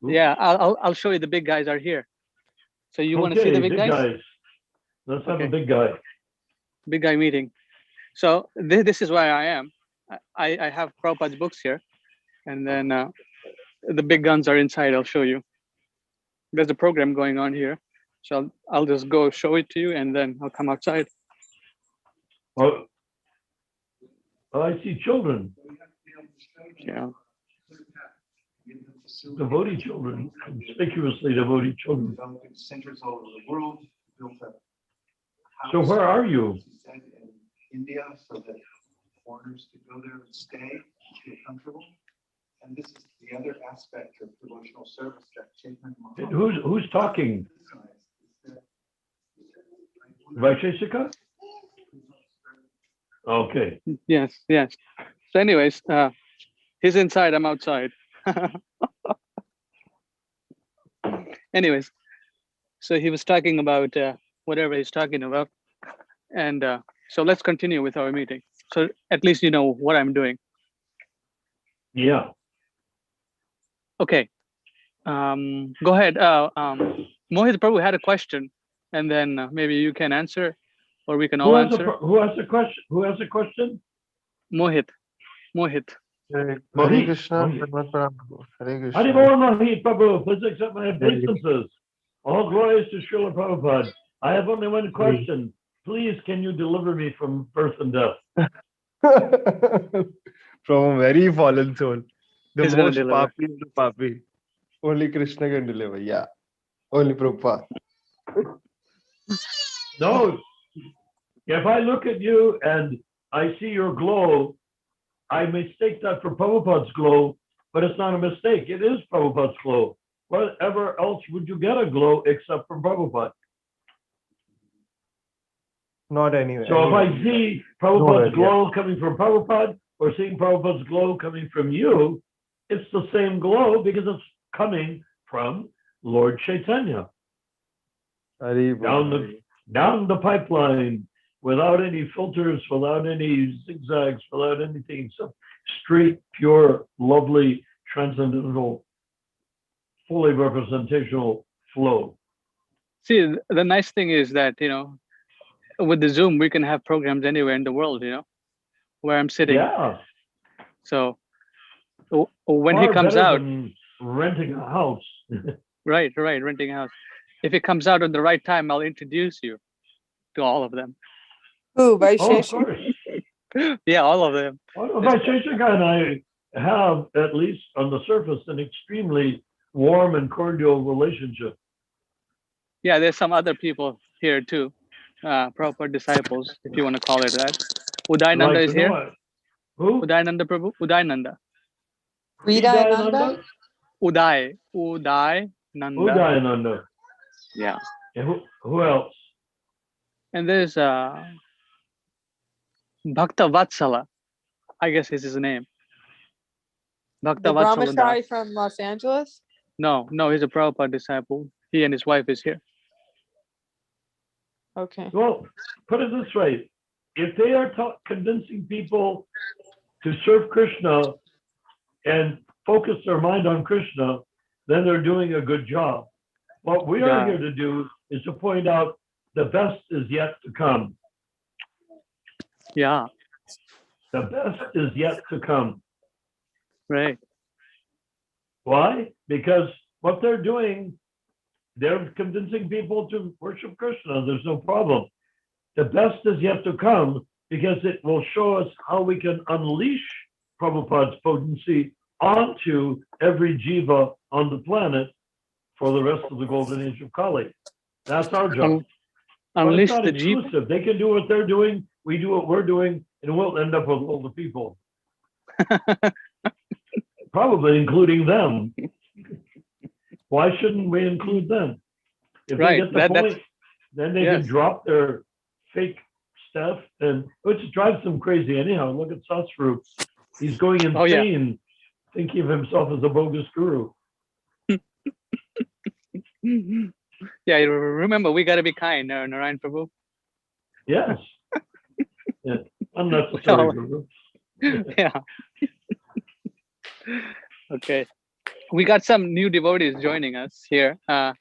Yeah, I'll show you. The big guys are here. So you want to see the Okay, big big guys? guys. Let's have a Okay, big guy. big guy meeting. So this is where I am. I have Prabhupada's books here, and then the big guns are inside. I'll show you. There's a program going on here, so I'll just go show it to you, and then I'll come outside. Oh, I see children, Yeah. devotee children, conspicuously devotee children. Centers all over the world, built up. So where are you? In India, so that foreigners could go there and stay, feel comfortable. And this is the other aspect of devotional service that Chaitanya Mahaprabhu Who's talking? Vaisheshika? Okay. Yes. Yes. So, anyways, he's inside. I'm outside. Anyways, so he was talking about whatever he's talking about, and so let's continue with our meeting. So at least you know what I'm doing. Yeah. Okay. Go ahead. Mohit Prabhu had a question, and then maybe you can answer, or we can all answer. Who has a question? Who has a question? Mohit. Mohit. Hare Mohit. Krishna, Mohit. Bhagavad Prabhu. Hare Hari Krishna. Bol Mohit Prabhu, please accept my obeisances. All glories to Srila Prabhupada. I have only one question. Please, can you deliver me from birth and death? From a very fallen soul. The He's gonna most deliver. papi of the papi. Only Krishna can deliver. Yeah. Only Prabhupada. No. If I look at you and I see your glow, I mistake that for Prabhupada's glow, but it's not a mistake. It is Prabhupada's glow. Whatever else would you get a glow except from Prabhupada? Not anywhere. So if I see Prabhupada's Nowhere, glow coming from Prabhupada or seeing Prabhupada's glow coming from you, it's the same glow because it's coming from Lord Chaitanya Hari down Bol. the pipeline without any filters, without any zigzags, without anything. So straight, pure, lovely, transcendental, fully representational flow. See, the nice thing is that with the Zoom we can have programs anywhere in the world. Where I'm sitting. Yeah. So when he Far comes better out, than renting a house. right, renting a house. If he comes out at the right time, I'll introduce you to all of them. Ooh, Oh, of Vaisheshika. course. Yeah, all of them. Well, Vaisheshika and I have, at least on the surface, an extremely warm and cordial relationship. Yeah, there's some other people here too, proper disciples, if you want to call it that. Udayananda Like is to know here. it. Who? Udayananda Prabhu. Udayananda. Vidayananda? Udayananda. Udayananda. Yeah. And who else? And there's Bhakta Vatsala. I guess is his name. Bhakta The Vatsala Das. brahmachari from Los Angeles? No, he's a Prabhupada disciple. He and his wife is here. Okay. Well, put it this way. If they are convincing people to serve Krishna and focus their mind on Krishna, then they're doing a good job. What we are here to do is to point out the best is yet to come. Yeah. The best is yet to come. Right. Why? Because what they're doing, they're convincing people to worship Krishna. There's no problem. The best is yet to come because it will show us how we can unleash Prabhupada's potency onto every jiva on the planet for the rest of the golden age of Kali. That's our job. But it's Unleash not the jiva. exclusive. They can do what they're doing, we do what we're doing, and we'll end up with all the people. Probably including them. Why shouldn't we include them? If Right. they get the point, then they can yes. drop their fake stuff, and which drives them crazy anyhow. Look at Satsvarup. He's going insane, thinking of himself as a bogus guru. Yeah, remember, we got to be kind, Narayan Prabhu. Yes. Yeah. Unnecessary guru. Yeah. Okay. we got some new devotees joining us here. Maybe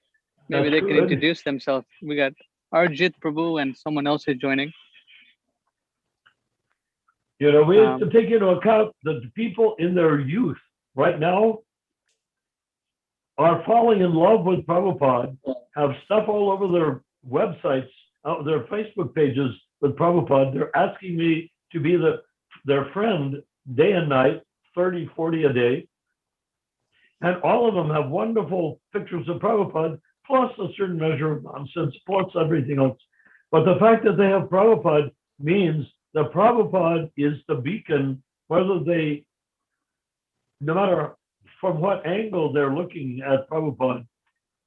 That's they can good. introduce themselves. We got Arjit Prabhu and someone else is joining. You know, we have to Um, take into account that the people in their youth right now are falling in love with Prabhupada, have stuff all over their websites, their Facebook pages with Prabhupada. They're asking me to be their friend day and night, 30, 40 a day. And all of them have wonderful pictures of Prabhupada, plus a certain measure of nonsense, plus everything else. But the fact that they have Prabhupada means that Prabhupada is the beacon, whether they, no matter from what angle they're looking at Prabhupada,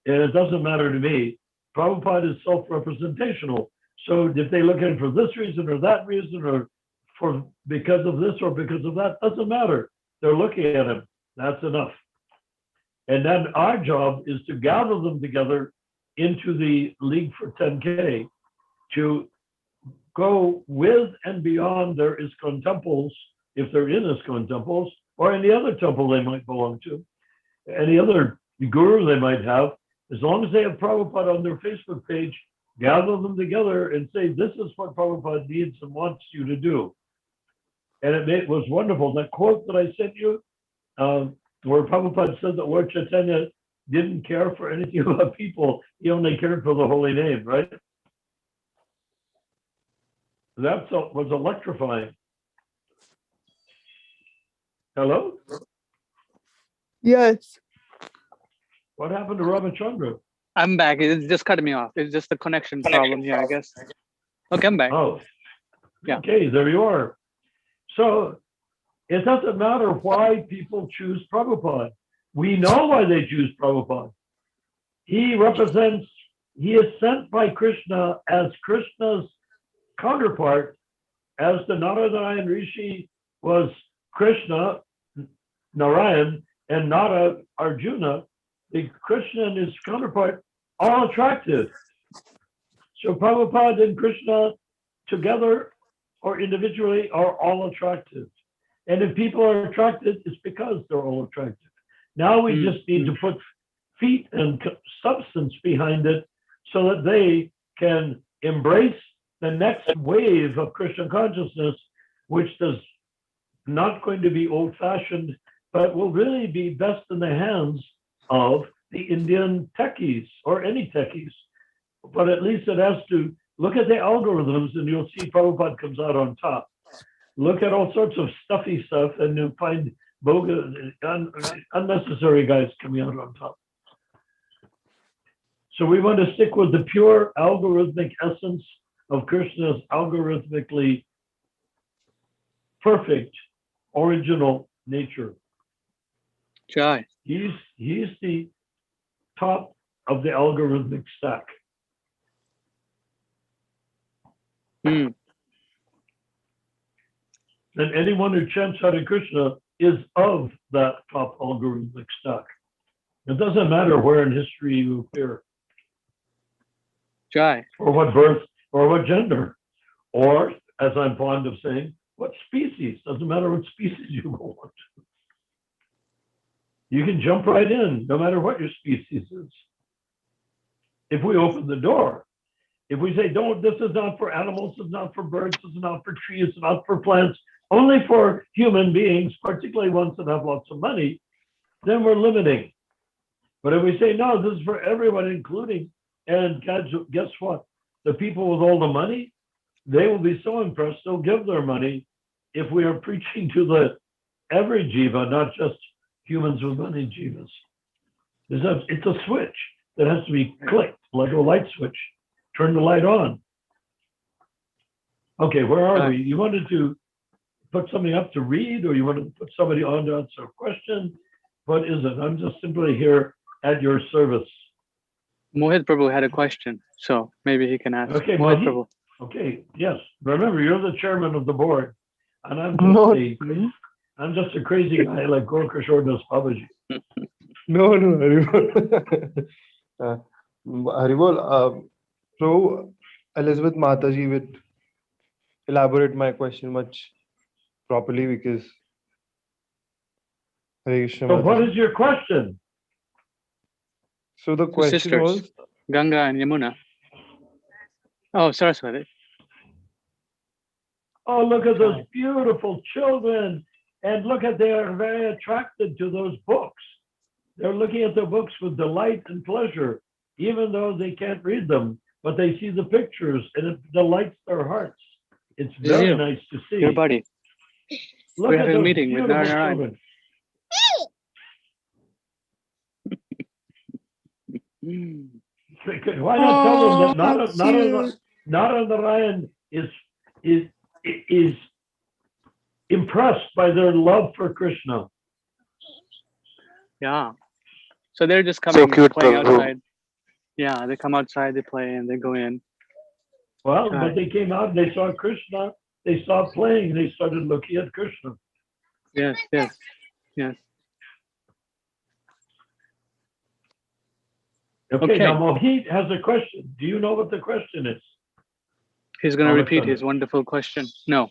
and it doesn't matter to me. Prabhupada is self-representational. So if they look at it for this reason or that reason, or for because of this or because of that, doesn't matter. They're looking at him. That's enough. And then our job is to gather them together into the League for 10K to go with and beyond their ISKCON temples, if they're in ISKCON temples, or any other temple they might belong to, any other guru they might have, as long as they have Prabhupada on their Facebook page, gather them together and say, this is what Prabhupada needs and wants you to do. And it was wonderful. That quote that I sent you, where Prabhupada said that Lord Chaitanya didn't care for anything about people, he only cared for the holy name, right? That was electrifying. Hello? Yes. What happened to Ramachandra? I'm back. It's just cutting me off. It's just a connection problem here, I guess. Okay, I'm back. Oh, Yeah. okay, there you are. So it doesn't matter why people choose Prabhupada. We know why they choose Prabhupada. He is sent by Krishna as Krishna's counterpart, as the Narayana Rishi was Krishna, Narayan, and Nara, Arjuna. The Krishna and his counterpart, all attractive. So Prabhupada and Krishna together or individually are all attractive. And if people are attracted, it's because they're all attractive. Now we just need to put feet and substance behind it so that they can embrace the next wave of Krishna consciousness, which is not going to be old-fashioned, but will really be best in the hands of the Indian techies or any techies. But at least it has to look at the algorithms and you'll see Prabhupada comes out on top. Look at all sorts of stuffy stuff and you'll find bogus, unnecessary guys coming out on top. So we want to stick with the pure algorithmic essence of Krishna's algorithmically perfect original nature. Jai. He's the top of the algorithmic stack. Hmm. And anyone who chants Hare Krishna is of that top algorithmic stack. It doesn't matter where in history you appear, Jai. or what birth, or what gender, or, as I'm fond of saying, what species. Doesn't matter what species you belong to. You can jump right in, no matter what your species is. If we open the door, if we say, don't, this is not for animals, this is not for birds, this is not for trees, it's not for plants, only for human beings, particularly ones that have lots of money, then we're limiting. But if we say, no, this is for everyone, including, and guess what? The people with all the money, they will be so impressed, they'll give their money if we are preaching to the every jiva, not just humans with money jivas. It's a switch that has to be clicked, like a light switch. Turn the light on. Okay, where are we? You wanted to put something up to read, or you wanted to put somebody on to answer a question? What is it? I'm just simply here at your service. Mohit Prabhu had a question, so maybe he can ask. Okay, Mohit Prabhu. Okay, yes. Remember, you're the chairman of the board, and I'm just a crazy guy like Gorkashore Das Babaji. No, Haribol. Haribol, so Elizabeth Mataji would elaborate my question much properly because Hare Krishna, So what Mataji. is your question? So the Two question sisters, was, Ganga and Yamuna. Oh, Saraswati. Oh, look at those beautiful children. And look at, they are very attracted to those books. They're looking at the books with delight and pleasure, even though they can't read them, but they see the pictures and it delights their hearts. It's very Zero. nice to see. Your buddy. Look We're at having a those meeting with beautiful Narayan. children. Why not tell them that how cute. Narayan is impressed by their love for Krishna? Yeah. So they're just So coming, cute, playing Prabhu. outside. Yeah, they come outside, they play, and they go in. Well, Right. but they came out and they saw Krishna, they saw playing, they started looking at Krishna. Yes, yes, yes. Okay, now Mohit has a question. Do you know what the question is? He's going to Mama repeat Chanda. his wonderful question. No,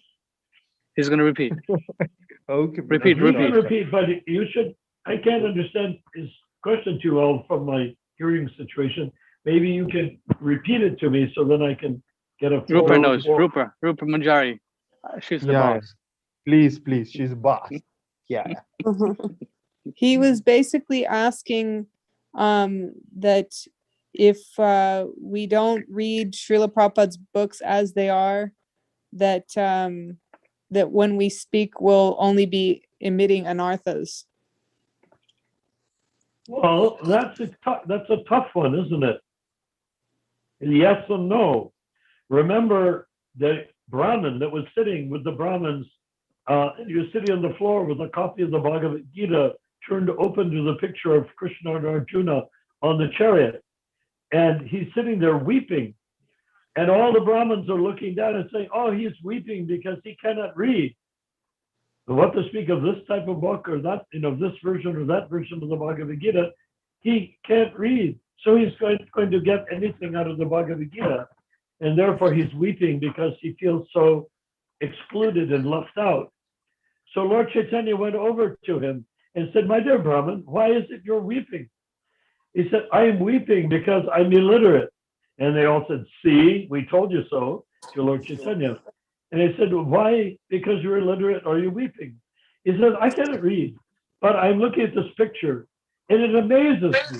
he's going to repeat. okay, Repeat, He can repeat, but you should, I can't understand his question too well from my hearing situation. Maybe you can repeat it to me so then I can get a full. Rupa knows. Rupa Manjari. She's the Yeah, boss. please, she's boss. Yeah. He was basically asking that if we don't read Srila Prabhupada's books as they are, that that when we speak, we'll only be emitting anarthas. Well, that's a tough one, isn't it? Yes and no. Remember the Brahmin that was sitting with the Brahmins, he was sitting on the floor with a copy of the Bhagavad Gita turned open to the picture of Krishna and Arjuna on the chariot. And he's sitting there weeping. And all the Brahmins are looking down and saying, oh, he's weeping because he cannot read. And what to speak of this type of book or that, this version or that version of the Bhagavad Gita, he can't read. So he's going to get anything out of the Bhagavad Gita. And therefore he's weeping because he feels so excluded and left out. So Lord Chaitanya went over to him and said, my dear Brahmin, why is it you're weeping? He said, I am weeping because I'm illiterate. And they all said, see, we told you so, to Lord Chaitanya. And he said, why, because you're illiterate, are you weeping? He said, I cannot read, but I'm looking at this picture, and it amazes me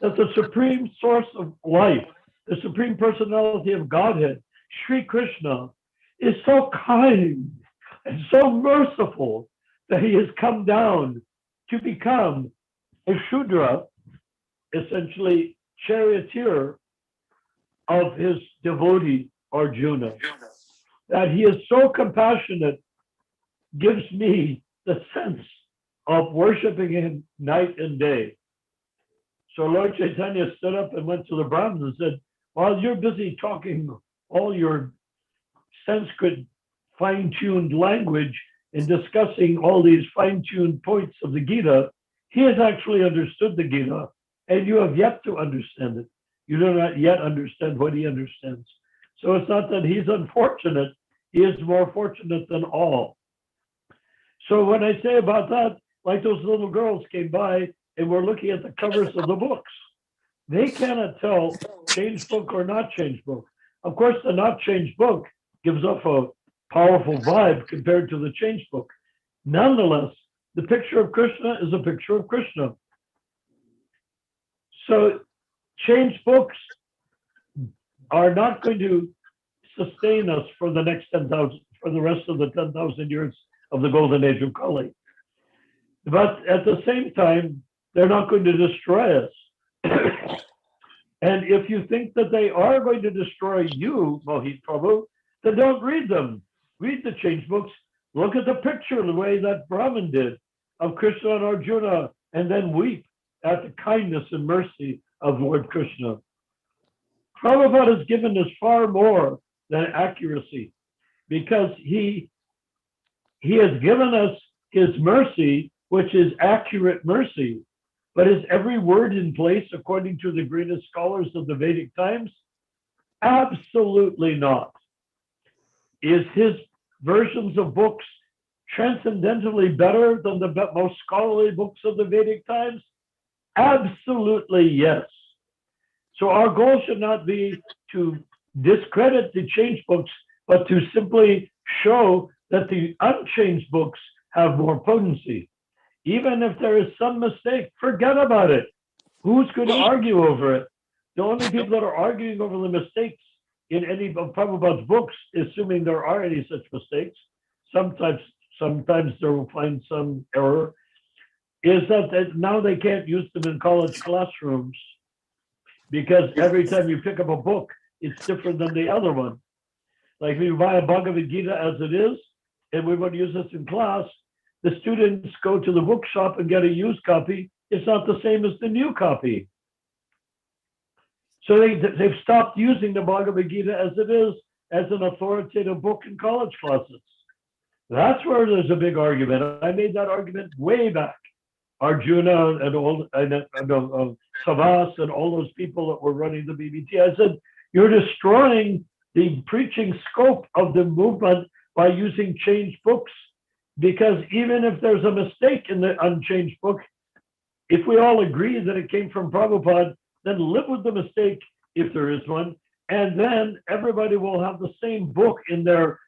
that the supreme source of life, the supreme personality of Godhead, Sri Krishna, is so kind and so merciful that he has come down to become a Shudra, essentially charioteer of his devotee Arjuna. That he is so compassionate gives me the sense of worshiping him night and day. So Lord Chaitanya stood up and went to the Brahmins and said, while you're busy talking all your Sanskrit fine-tuned language and discussing all these fine-tuned points of the Gita, he has actually understood the Gita, and you have yet to understand it. You do not yet understand what he understands. So it's not that he's unfortunate, he is more fortunate than all. So when I say about that, like those little girls came by and were looking at the covers of the books, they cannot tell changed book or not changed book. Of course, the not changed book gives off a powerful vibe compared to the changed book. Nonetheless, the picture of Krishna is a picture of Krishna. So changed books are not going to sustain us for the next 10,000, for the rest of the 10,000 years of the golden age of Kali. But at the same time, they're not going to destroy us. And if you think that they are going to destroy you, Mohit Prabhu, then don't read them. Read the change books. Look at the picture the way that Brahmin did of Krishna and Arjuna, and then weep at the kindness and mercy of Lord Krishna. Prabhupada has given us far more than accuracy, because he has given us his mercy, which is accurate mercy. But is every word in place according to the greatest scholars of the Vedic times? Absolutely not. Is his versions of books transcendentally better than the most scholarly books of the Vedic times? Absolutely yes. So our goal should not be to discredit the changed books, but to simply show that the unchanged books have more potency. Even if there is some mistake, forget about it. Who's going to argue over it? The only people that are arguing over the mistakes in any of Prabhupada's books, assuming there are any such mistakes, sometimes they will find some error, is that now they can't use them in college classrooms because every time you pick up a book, it's different than the other one. Like if you buy a Bhagavad Gita as it is, and we want to use this in class, the students go to the bookshop and get a used copy. It's not the same as the new copy. So they've stopped using the Bhagavad Gita as it is, as an authoritative book in college classes. That's where there's a big argument. I made that argument way back. Arjuna and Savas and all those people that were running the BBT. I said, you're destroying the preaching scope of the movement by using changed books, because even if there's a mistake in the unchanged book, if we all agree that it came from Prabhupada, then live with the mistake if there is one, and then everybody will have the same book in their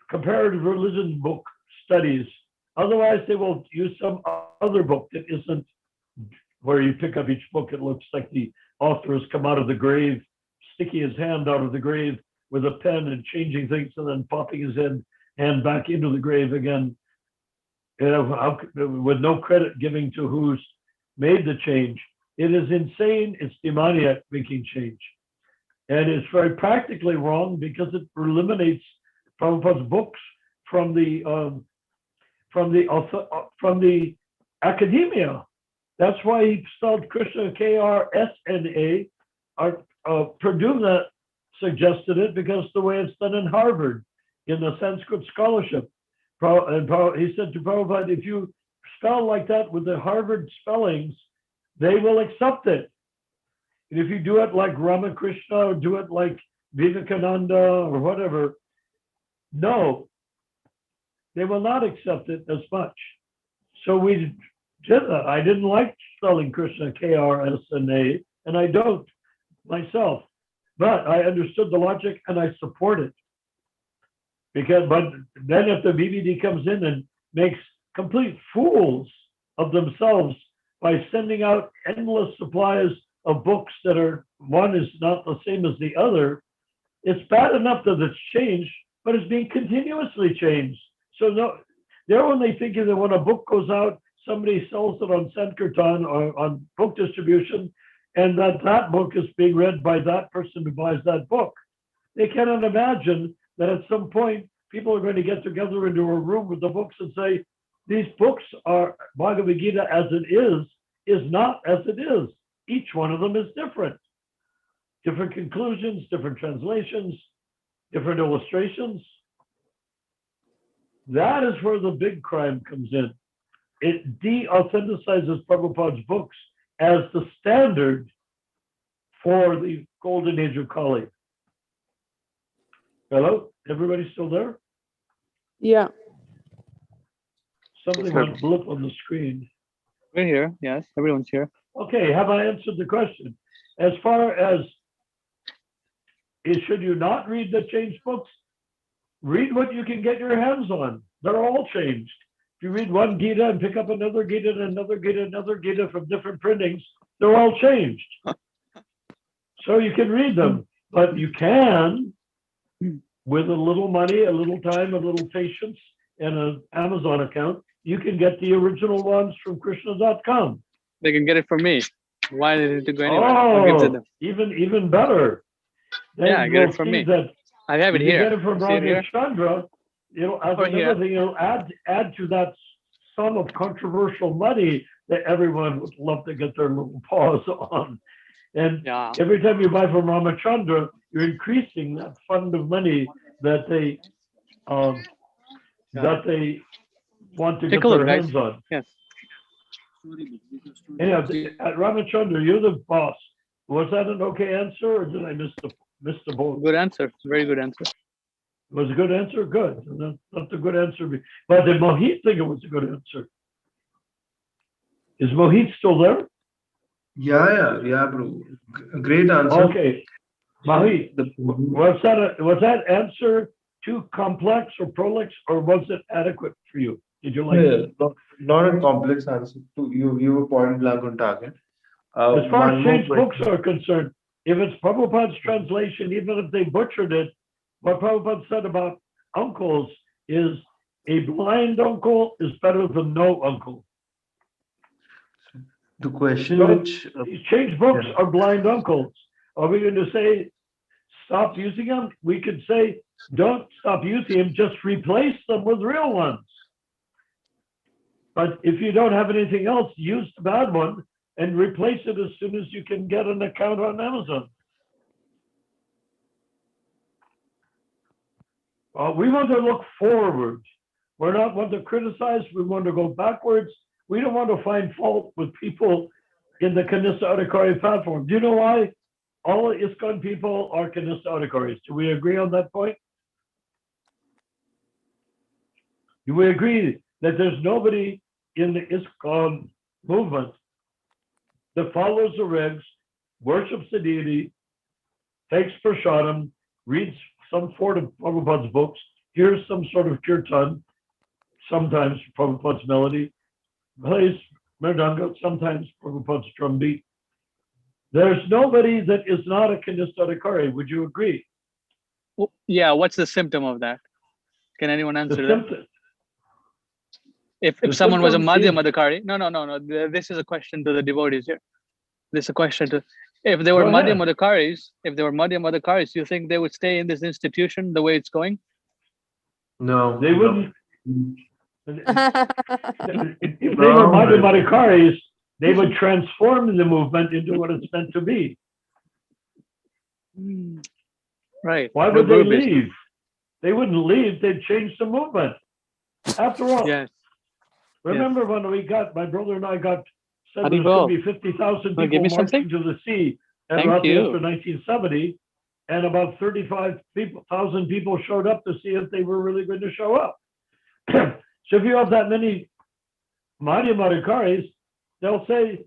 comparative religion book studies. Otherwise, they will use some other book that isn't where you pick up each book. It looks like the author has come out of the grave, sticking his hand out of the grave with a pen and changing things and then popping his hand back into the grave again. You know, with no credit giving to who's made the change. It is insane. It's demoniac making change. And it's very practically wrong because it eliminates Prabhupada's books from the academia. That's why he spelled Krishna K-R-S-N-A. Purdue suggested it because the way it's done in Harvard in the Sanskrit scholarship. He said to Prabhupada, if you spell like that with the Harvard spellings, they will accept it. And if you do it like Ramakrishna or do it like Vivekananda or whatever, no, they will not accept it as much. So we did that. I didn't like spelling Krishna K-R-S-N-A, and I don't myself. But I understood the logic and I support it. But then if the BBD comes in and makes complete fools of themselves by sending out endless supplies of books that are, one is not the same as the other, it's bad enough that it's changed, but it's being continuously changed. So no, they're only thinking that when a book goes out, somebody sells it on Sankirtan or on book distribution, and that book is being read by that person who buys that book. They cannot imagine that at some point, people are going to get together into a room with the books and say, these books are Bhagavad Gita as it is not as it is. Each one of them is different. Different conclusions, different translations, different illustrations. That is where the big crime comes in. It de-authenticizes Prabhupada's books as the standard for the golden age of Kali. Hello? Everybody still there? Yeah. Something went blip on the screen. We're here. Yes, everyone's here. Okay, have I answered the question? As far as should you not read the changed books? Read what you can get your hands on. They're all changed. If you read one Gita and pick up another Gita and another Gita, another Gita from different printings, they're all changed. So you can read them, but you can, with a little money, a little time, a little patience, and an Amazon account, you can get the original ones from Krishna.com. They can get it from me. Why did it go anywhere? I'll give it to them. Even better. Then Yeah, get it from me. That I have it if you here. get it from See it here? Ramachandra, as Or here. another thing, it'll add to that sum of controversial money that everyone would love to get their little paws on. And Yeah. every time you buy from Ramachandra, you're increasing that fund of money that they want to Take get a look, their guys. hands on. Yes. Anyhow, at Ramachandra, you're the boss. Was that an okay answer, or did I miss the boat? Good answer. Very good answer. Was a good answer? Good. That's a good answer. But did Mohit think it was a good answer? Is Mohit still there? Yeah, bro. Great answer. Okay. Mohit, was that answer too complex or prolix, or was it adequate for you? Did you like it? Not a complex answer. You were point blank on target. As far as One more changed books question. are concerned, if it's Prabhupada's translation, even if they butchered it, what Prabhupada said about uncles is a blind uncle is better than no uncle. The question So which these changed books yeah. are blind uncles. Are we going to say stop using them? We could say don't stop using them, just replace them with real ones. But if you don't have anything else, use the bad one and replace it as soon as you can get an account on Amazon. We want to look forward. We're not want to criticize. We want to go backwards. We don't want to find fault with people in the Kanista Adhikari platform. Do you know why? All ISKCON people are Kanista Adhikaris. Do we agree on that point? Do we agree that there's nobody in the ISKCON movement that follows the regs, worships the deity, takes prasadam, reads some sort of Prabhupada's books, hears some sort of kirtan, sometimes Prabhupada's melody, plays mridanga, sometimes Prabhupada's drum beat. There's nobody that is not a Kanista Adhikari. Would you agree? Well, yeah, what's the symptom of that? Can anyone The answer that? symptom, If the someone was a symptom Madhyam is- Adhikari, no. This is a question to the devotees here. This is a question to, if they were Go Madhyam ahead. Adhikaris, you think they would stay in this institution the way it's going? No, they no. wouldn't. If they No, were Madhyam no. Adhikaris, they would transform the movement into what it's meant to be. Right. Why would they leave? They wouldn't leave. They'd change the movement. After all, Yes. remember when we got, my brother and I got, said Hadi there's going Bol. to be 50,000 Wanna give people me something? marching to the sea at Thank Rath you. after 1970, and about 35,000 people showed up to see if they were really going to show up. So if you have that many Madhyam Adhikaris, they'll say,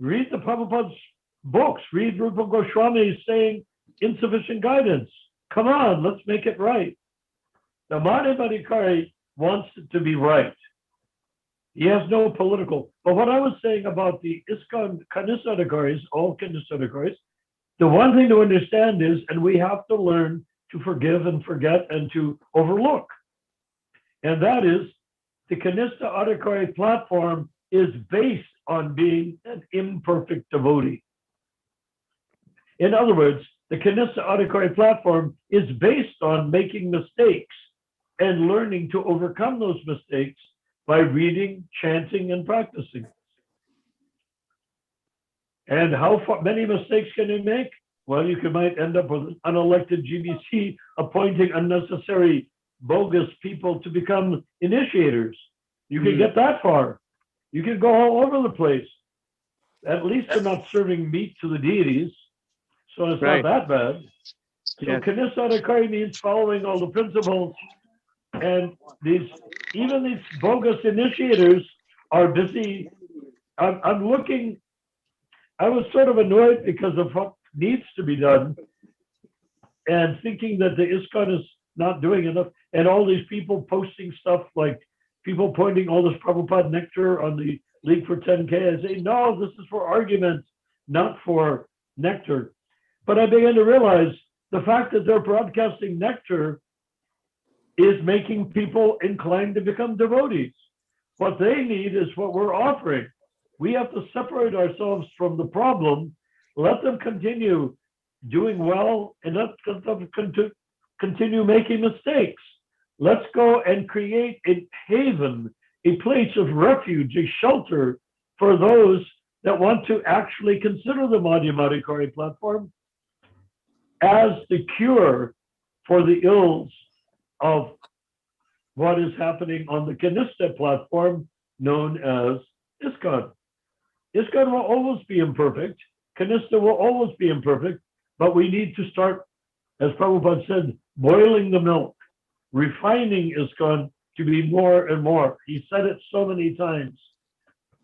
read the Prabhupada's books, read Rupa Goswami saying insufficient guidance. Come on, let's make it right. The Madhyam Adhikari wants it to be right. He has no political. But what I was saying about the ISKCON Kanista Adhikaris, all Kanista Adhikaris, the one thing to understand is, and we have to learn to forgive and forget and to overlook. And that is, the Kanista Adhikari platform is based on being an imperfect devotee. In other words, the Kanista Adhikari platform is based on making mistakes and learning to overcome those mistakes by reading, chanting, and practicing. And how many mistakes can you make? Well, you might end up with an unelected GBC appointing unnecessary, bogus people to become initiators. You can get that far. You can go all over the place. At least they're not serving meat to the deities, so it's Right. not that bad. So Yes. Kanista Adhikari means following all the principles, and even these bogus initiators are busy. I'm looking. I was sort of annoyed because of what needs to be done, and thinking that the ISKCON is not doing enough, and all these people posting stuff like people pointing all this Prabhupada nectar on the League for 10K. I say, no, this is for argument, not for nectar. But I began to realize the fact that they're broadcasting nectar is making people inclined to become devotees. What they need is what we're offering. We have to separate ourselves from the problem, let them continue doing well, and let them continue making mistakes. Let's go and create a haven, a place of refuge, a shelter for those that want to actually consider the Madhyam Adhikari platform as the cure for the ills of what is happening on the Kanista platform known as ISKCON. ISKCON will always be imperfect. Kanista will always be imperfect, but we need to start as Prabhupada said, boiling the milk. Refining is going to be more and more. He said it so many times.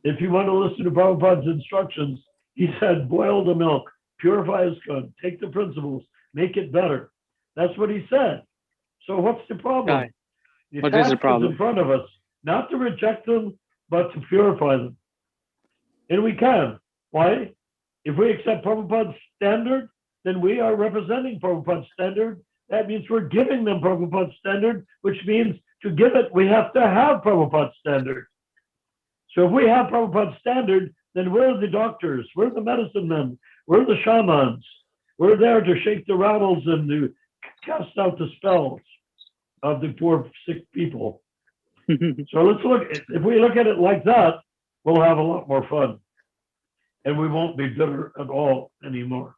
If you want to listen to Prabhupada's instructions, he said, boil the milk, purify is good, take the principles, make it better. That's what he said. So what's the problem? Right. The What is the task problem? in front of us, not to reject them, but to purify them. And we can. Why? If we accept Prabhupada's standard, then we are representing Prabhupada's standard. That means we're giving them Prabhupada's standard, which means to give it, we have to have Prabhupada's standard. So if we have Prabhupada's standard, then we're the doctors, we're the medicine men, we're the shamans. We're there to shake the rattles and to cast out the spells of the poor sick people. So let's look, if we look at it like that, we'll have a lot more fun. And we won't be bitter at all anymore.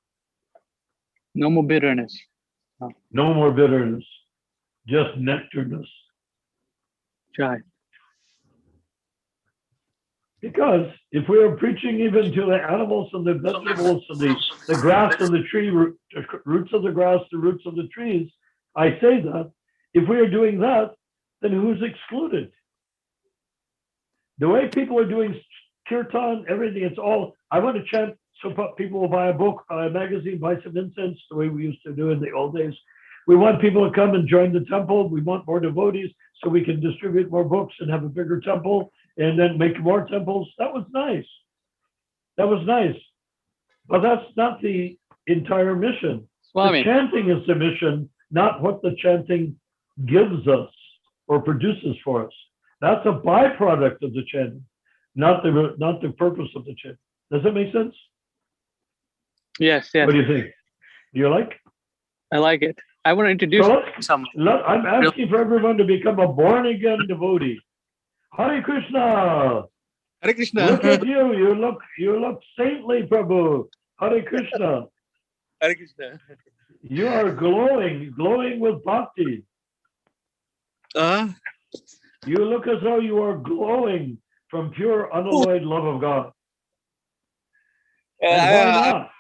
No more bitterness. No more bitterness, just nectarness. Right. Because if we are preaching even to the animals and the vegetables and the grass and the tree, roots of the grass, the roots of the trees, I say that, if we are doing that, then who's excluded? The way people are doing kirtan, everything, it's all, I want to chant, so people will buy a book, buy a magazine, buy some incense, the way we used to do in the old days. We want people to come and join the temple. We want more devotees so we can distribute more books and have a bigger temple and then make more temples. That was nice. That was nice. But that's not the entire mission. Swami. The chanting is the mission, not what the chanting gives us or produces for us. That's a byproduct of the chanting, not the purpose of the chanting. Does that make sense? Yes, yes. What do you think? Do you like? I like it. I want to introduce So some. I'm asking for everyone to become a born-again devotee. Hare Krishna. Hare Krishna. Look at you. You look saintly, Prabhu. Hare Krishna. Hare Krishna. You are glowing with bhakti. You look as though you are glowing from pure, unalloyed love of God. And why not?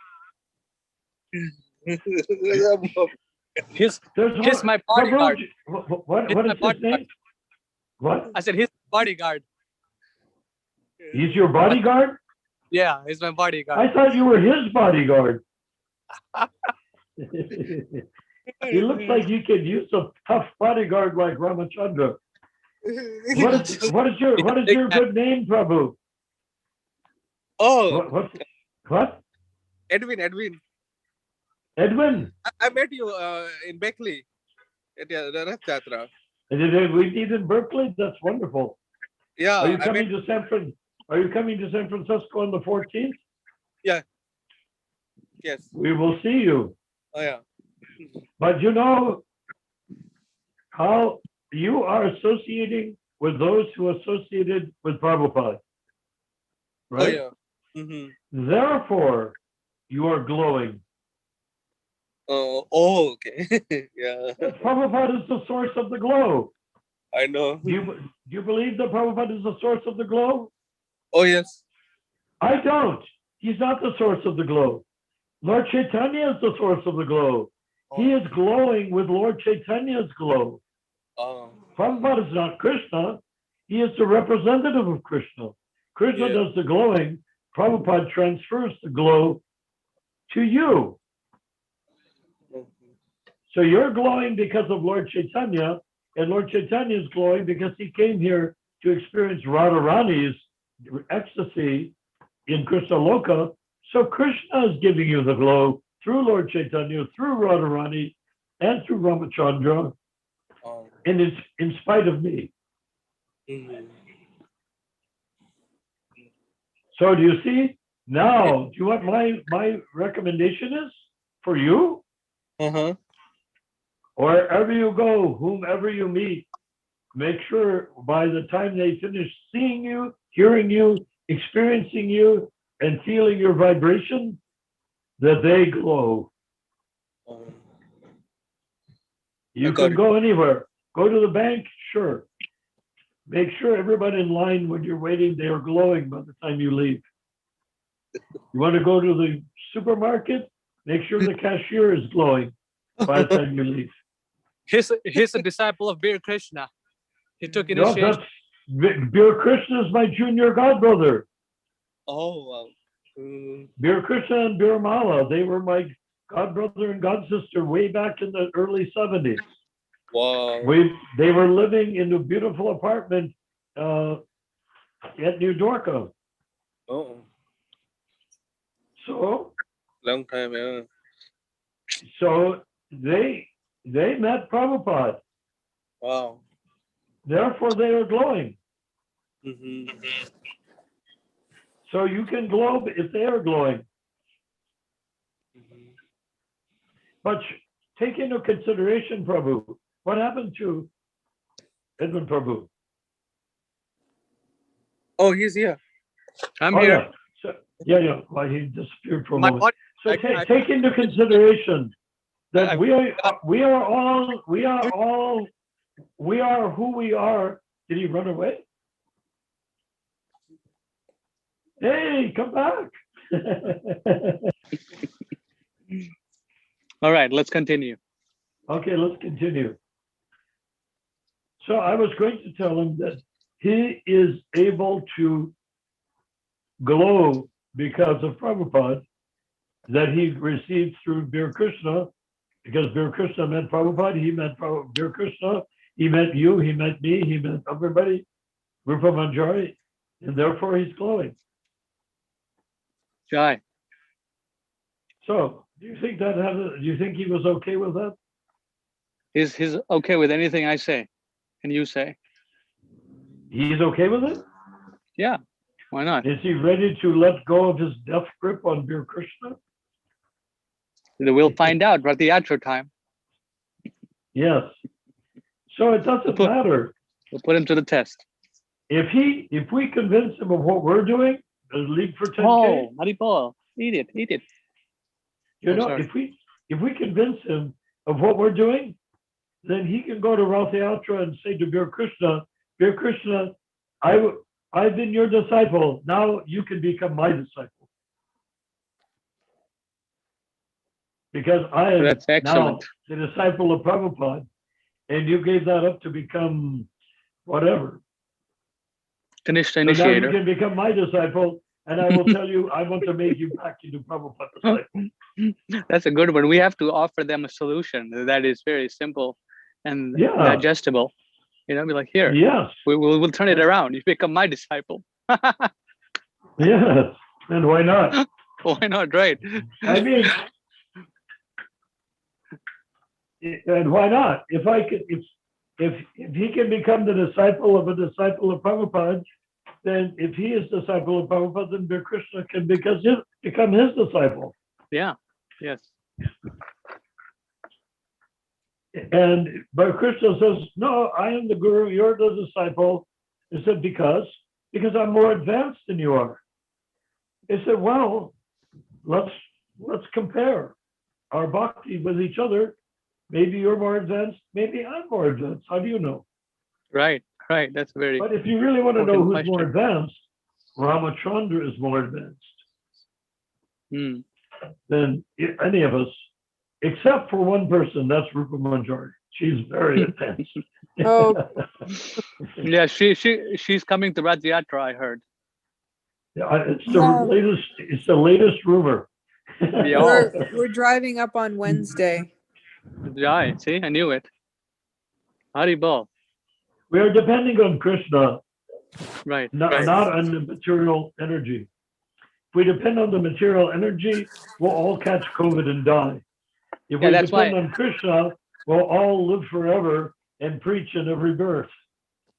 He's my bodyguard. What is his name? What? I said he's my bodyguard. He's your bodyguard? Yeah, he's my bodyguard. I thought you were his bodyguard. He looks like you could use a tough bodyguard like Ramachandra. What is your good name, Prabhu? Oh, What? Edwin. Edwin? I met you in Beckley at the Rath Yatra. We meet in Berkeley? That's wonderful. Yeah. Are you coming to San Francisco on the 14th? Yeah. Yes. We will see you. Oh, yeah. But you know how you are associating with those who associated with Prabhupada, right? Oh, yeah. Mm-hmm. Therefore, you are glowing. Oh, okay. Yeah. Prabhupada is the source of the glow. I know. Do you believe that Prabhupada is the source of the glow? Oh, yes. I don't. He's not the source of the glow. Lord Chaitanya is the source of the glow. He is glowing with Lord Chaitanya's glow. Prabhupada is not Krishna. He is the representative of Krishna. Krishna does the glowing. Prabhupada transfers the glow to you. So you're glowing because of Lord Chaitanya, and Lord Chaitanya is glowing because he came here to experience Radharani's ecstasy in Krishna Loka. So Krishna is giving you the glow through Lord Chaitanya, through Radharani, and through Ramachandra, and it's in spite of me. Mm-hmm. So do you see? Now, do you know what my recommendation is for you? Uh-huh. Wherever you go, whomever you meet, make sure by the time they finish seeing you, hearing you, experiencing you, and feeling your vibration, that they glow. You can go anywhere. Go to the bank, sure. Make sure everybody in line when you're waiting, they are glowing by the time you leave. You want to go to the supermarket? Make sure the cashier is glowing. by the time you leave. He's a disciple of Bir Krishna. He took No, initiation. that's Bir Krishna is my junior godbrother. Oh wow. Mm. Bir Krishna and Bir Mala, they were my godbrother and godsister way back in the early 70s. Wow. They were living in a beautiful apartment at New Dorka. Oh, So long time. Yeah. so they met Prabhupada. Wow. Therefore, they are glowing. Mm-hmm. So you can glow if they are glowing. Mm-hmm. But take into consideration, Prabhu, what happened to Edmund Prabhu? Oh, he's here. I'm Oh, here. yeah. So, yeah. Well, he disappeared for a My moment. body. So I- take into consideration that I- we are who we are. Did he run away? Hey, come back. All right, let's continue. Okay, let's continue. So I was going to tell him that he is able to glow because of Prabhupada that he received through Bir Krishna, because Bir Krishna met Prabhupada, he met Bir Krishna, he met you, he met me, he met everybody, Rupa Manjari, and therefore he's glowing. Jai. So do you think do you think he was okay with that? He's okay with anything I say and you say. He's okay with it? Yeah, why not? Is he ready to let go of his death grip on Bir Krishna? We'll find out at the outro time. Yes. So it doesn't matter. We'll put him to the test. If we convince him of what we're doing, the League for 10K, Oh, Haribol, eat it. you know, sorry. if we convince him of what we're doing, then he can go to Rath Yatra and say to Bir Krishna, I've been your disciple. Now you can become my disciple. Because I am That's now excellent. the disciple of Prabhupada, and you gave that up to become whatever. Kanishta So now you initiator. can become my disciple, and I will tell you, I want to make you back into Prabhupada disciple. That's a good one. We have to offer them a solution that is very simple and Yeah. digestible. You know, be like, here, Yes, we'll turn it around. You become my disciple. yes, and why not? Why not? Right. I mean, and why not? If he can become the disciple of a disciple of Prabhupada, then if he is disciple of Prabhupada, then Bir Krishna can become his disciple. Yeah. Yes. And Bir Krishna says, no, I am the guru, you're the disciple. He said, because I'm more advanced than you are. He said, well, let's compare our bhakti with each other. Maybe you're more advanced, maybe I'm more advanced. How do you know? Right. That's very But if you really want to know who's question. more advanced, Ramachandra is more advanced than any of us, except for one person, that's Rupa Manjari. She's very advanced. Oh. Yeah, she's coming to Rath Yatra, I heard. Yeah, Yeah. It's the latest rumor. Yeah. We're driving up on Wednesday. Jai, see, I knew it. Haribol. We are depending on Krishna, Right. not on the material energy. If we depend on the material energy, we'll all catch COVID and die. If Yeah, we that's depend why- on Krishna, we'll all live forever and preach in every birth.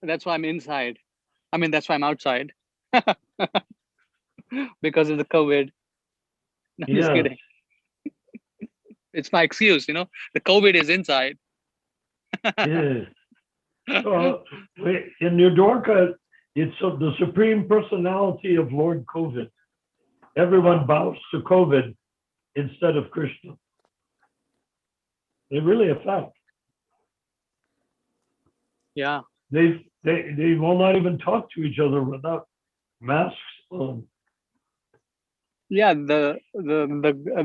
That's why I'm inside. I mean, that's why I'm outside. Because of the COVID. No, I'm just Yes. kidding. It's my excuse, you know. The COVID is inside. Yes. So in New Dorka, it's the supreme personality of Lord COVID. Everyone bows to COVID instead of Krishna. They really affect. Yeah. They will not even talk to each other without masks on. yeah, the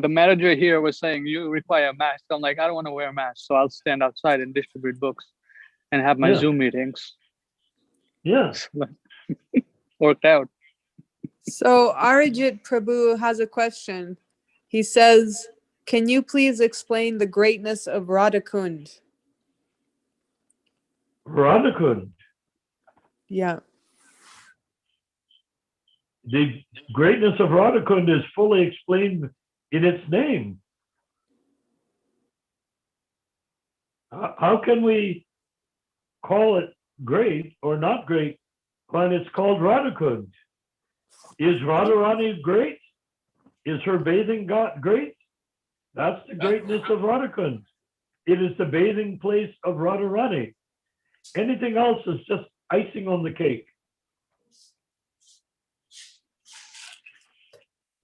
manager here was saying you require a mask. I'm like, I don't want to wear a mask, so I'll stand outside and distribute books and have my Yeah. Zoom meetings. Yeah. Worked out. So Arijit Prabhu has a question. He says, "Can you please explain the greatness of Radhakund?" Radhakund. Yeah. The greatness of Radhakund is fully explained in its name. How can we call it great or not great when it's called Radhakund? Is Radharani great? Is her bathing great? That's the greatness of Radhakund. It is the bathing place of Radharani. Anything else is just icing on the cake.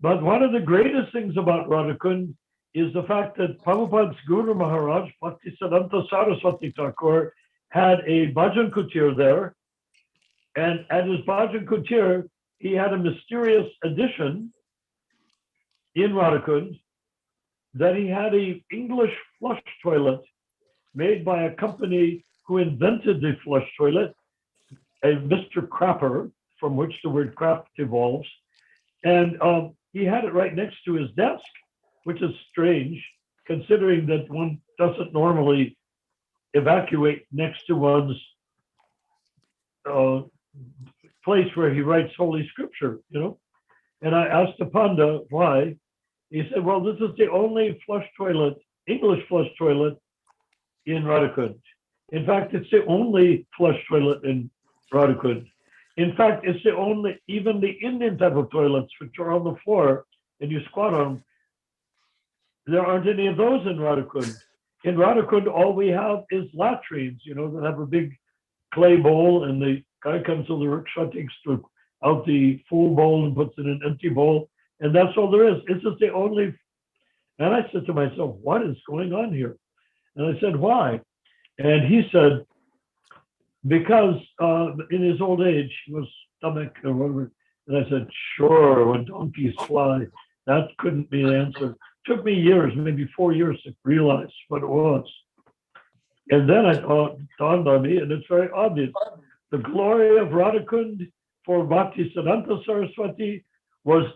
But one of the greatest things about Radhakund is the fact that Prabhupada's Guru Maharaj, Bhaktisiddhanta Saraswati Thakur, had a bhajan kutir there. And at his bhajan kutir, he had a mysterious addition in Radhakund that he had an English flush toilet made by a company who invented the flush toilet, a Mr. Crapper, from which the word craft evolves. And he had it right next to his desk, which is strange, considering that one doesn't normally evacuate next to one's place where he writes Holy Scripture, you know. And I asked the Panda why. He said, well, this is the only flush toilet, English flush toilet in Radhakund. In fact, it's the only flush toilet in Radhakund. In fact, it's the only, even the Indian type of toilets, which are on the floor and you squat on them, there aren't any of those in Radhakund. In Radhakund, all we have is latrines, you know, that have a big clay bowl, and the guy comes to the rickshaw, takes out the full bowl and puts it in an empty bowl, and that's all there is. This is the only. And I said to myself, what is going on here? And I said, why? And he said, because in his old age, he was stomach or whatever. And I said, sure, when donkeys fly, that couldn't be the answer. It took me years, maybe 4 years to realize what it was. And then it dawned on me, and it's very obvious. The glory of Radhakund for Bhaktisiddhanta Saraswati was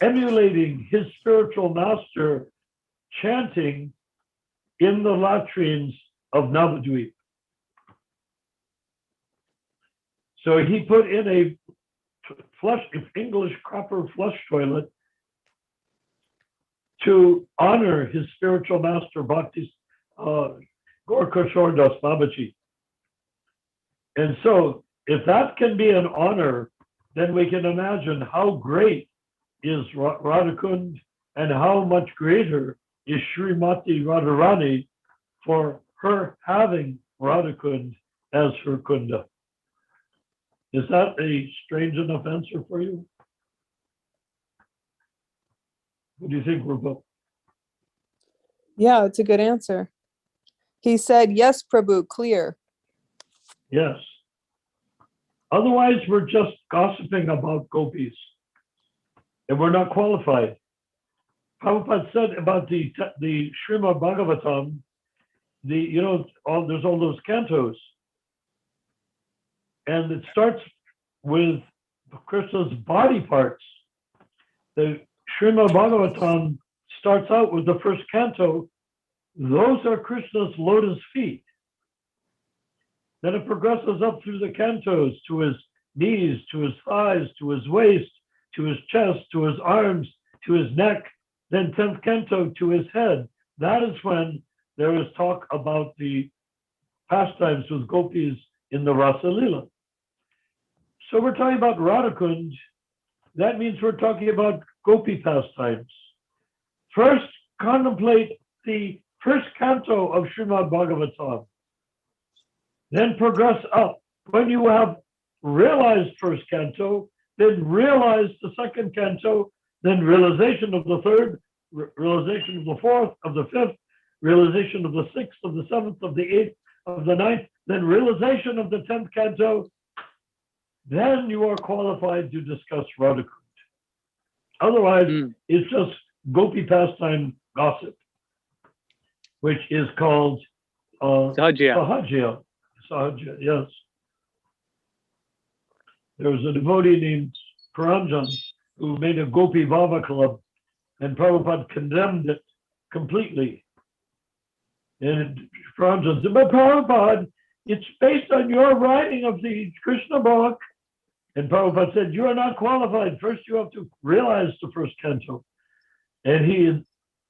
emulating his spiritual master chanting in the latrines of Navadvip. So he put in a English copper flush toilet to honor his spiritual master, Bhakti Gorkashore Das Babaji. And so if that can be an honor, then we can imagine how great is Radhakund and how much greater is Srimati Radharani for her having Radhakund as her kunda. Is that a strange enough answer for you? What do you think, Rupa? Yeah, it's a good answer. He said, yes, Prabhu, clear. Yes. Otherwise, we're just gossiping about gopis, and we're not qualified. Prabhupada said about the Srimad Bhagavatam, there's all those cantos, and it starts with Krishna's body parts. The Srimad Bhagavatam starts out with the first canto. Those are Krishna's lotus feet. Then it progresses up through the cantos to his knees, to his thighs, to his waist, to his chest, to his arms, to his neck. Then 10th canto to his head. That is when there is talk about the pastimes with gopis in the Rasa Lila. So we're talking about Radhakund. That means we're talking about gopi pastimes. First, contemplate the first canto of Srimad Bhagavatam. Then progress up. When you have realized first canto, then realize the second canto, then realization of the third, realization of the fourth, of the fifth, realization of the sixth, of the seventh, of the eighth, of the ninth, then realization of the 10th canto. Then you are qualified to discuss Radhakund. Otherwise, Mm. it's just gopi pastime gossip, which is called Sahajya. Sahajya. Sahajya, yes. There was a devotee named Paranjan who made a Gopi Baba club, and Prabhupada condemned it completely. And Paranjan said, but Prabhupada, it's based on your writing of the Krishna book. And Prabhupada said, you are not qualified. First, you have to realize the first canto. And he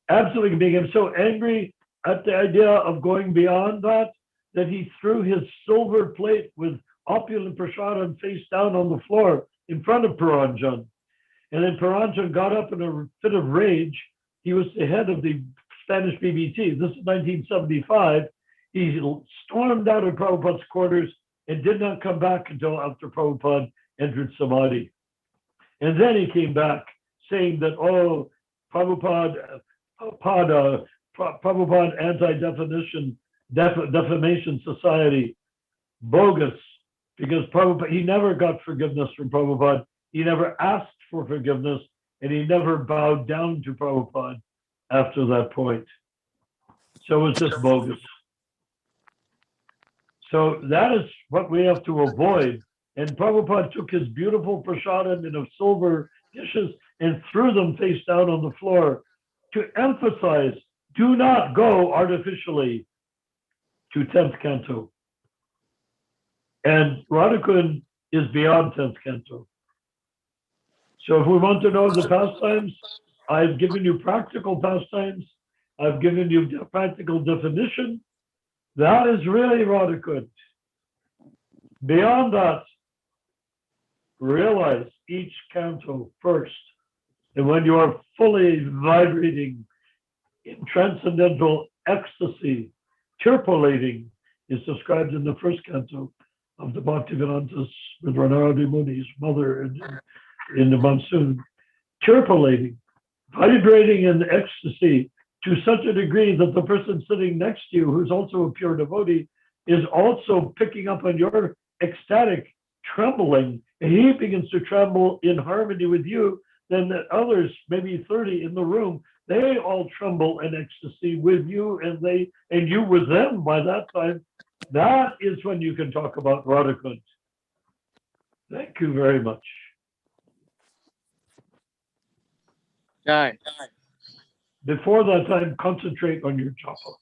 absolutely became so angry at the idea of going beyond that, that he threw his silver plate with opulent prasadam face down on the floor in front of Paranjan. And then Paranjan got up in a fit of rage. He was the head of the Spanish BBT. This is 1975. He stormed out of Prabhupada's quarters and did not come back until after Prabhupada entered Samadhi. And then he came back saying that, oh, Prabhupada Anti-Defamation Defamation Society, bogus, because Prabhupada, he never got forgiveness from Prabhupada. He never asked for forgiveness, and he never bowed down to Prabhupada after that point. So it was just bogus. So that is what we have to avoid. And Prabhupada took his beautiful prasadam in a silver dishes and threw them face down on the floor to emphasize, do not go artificially to 10th canto. And Radhakund is beyond 10th canto. So if we want to know the pastimes, I've given you practical pastimes. I've given you the practical definition. That is really Radhakund. Beyond that, realize each canto first. And when you are fully vibrating in transcendental ecstasy, chirpulating is described in the first canto of the Bhaktivedanta with Ranaradi Muni's mother in the monsoon, chirpulating, vibrating in ecstasy to such a degree that the person sitting next to you, who's also a pure devotee, is also picking up on your ecstatic trembling, and he begins to tremble in harmony with you. Then the others, maybe 30 in the room, they all tremble in ecstasy with you, and you with them by that time. That is when you can talk about Radhakund. Thank you very much. Jai. Before that time, concentrate on your japa.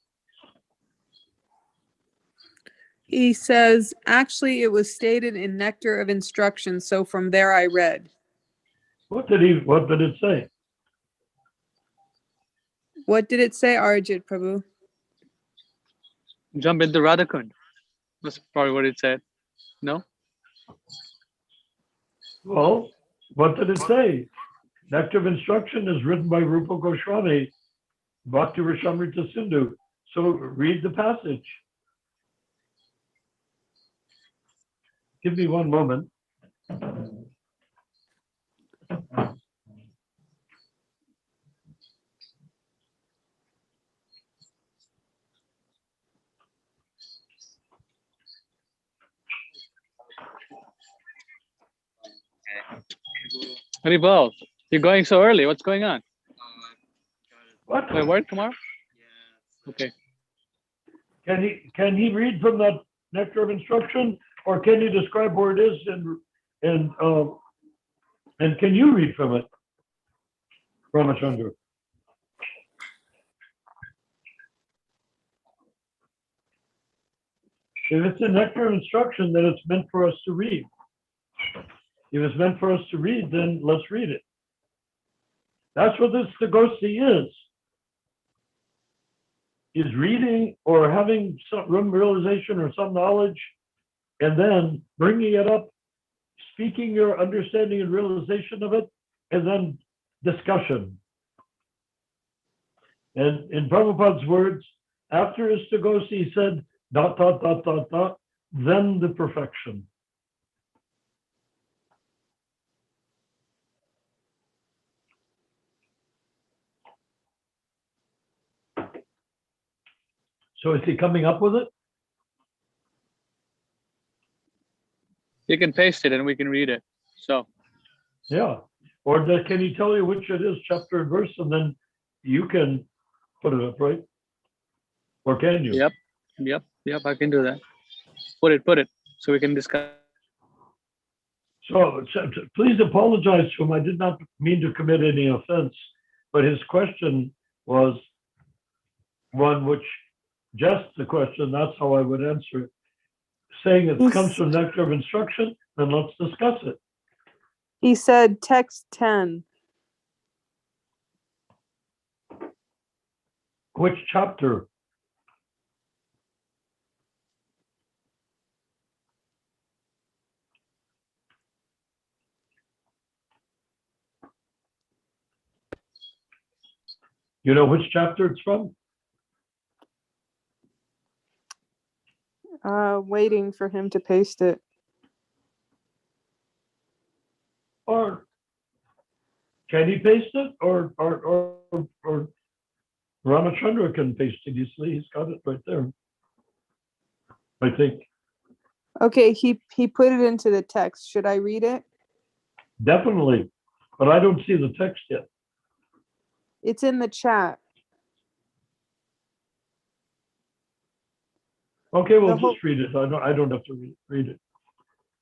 He says, actually, it was stated in Nectar of Instruction, so from there I read. What did it say? What did it say, Arjit Prabhu? Jump into Radhakund. That's probably what it said. No? Well, what did it say? Nectar of Instruction is written by Rupa Goswami, Bhakti Rasamrita Sindhu. So read the passage. Give me one moment. Haribol, you're going so early. What's going on? What? Wait, work tomorrow? Okay. Can he read from that Nectar of Instruction, or can you describe where it is and can you read from it, Ramachandra? If it's a Nectar of Instruction, then it's meant for us to read. If it's meant for us to read, then let's read it. That's what this Tagosi is reading or having some realization or some knowledge, and then bringing it up, speaking your understanding and realization of it, and then discussion. And in Prabhupada's words, after Istagosi said, ... then the perfection. So is he coming up with it? You can paste it and we can read it. So Yeah. Or can he tell you which it is, chapter and verse, and then you can put it up, right? Or can you? Yep. I can do that. Put it, so we can discuss. So please apologize to him. I did not mean to commit any offense, but his question was one which, just the question, that's how I would answer it. Saying it comes from nectar of instruction, then let's discuss it. He said text 10. Which chapter? You know which chapter it's from? Waiting for him to paste it. Or can he paste it? Or Ramachandra can paste it easily. He's got it right there, I think. Okay, he put it into the text. Should I read it? Definitely, but I don't see the text yet. It's in the chat. Okay, well, The just read it. I don't have to read it.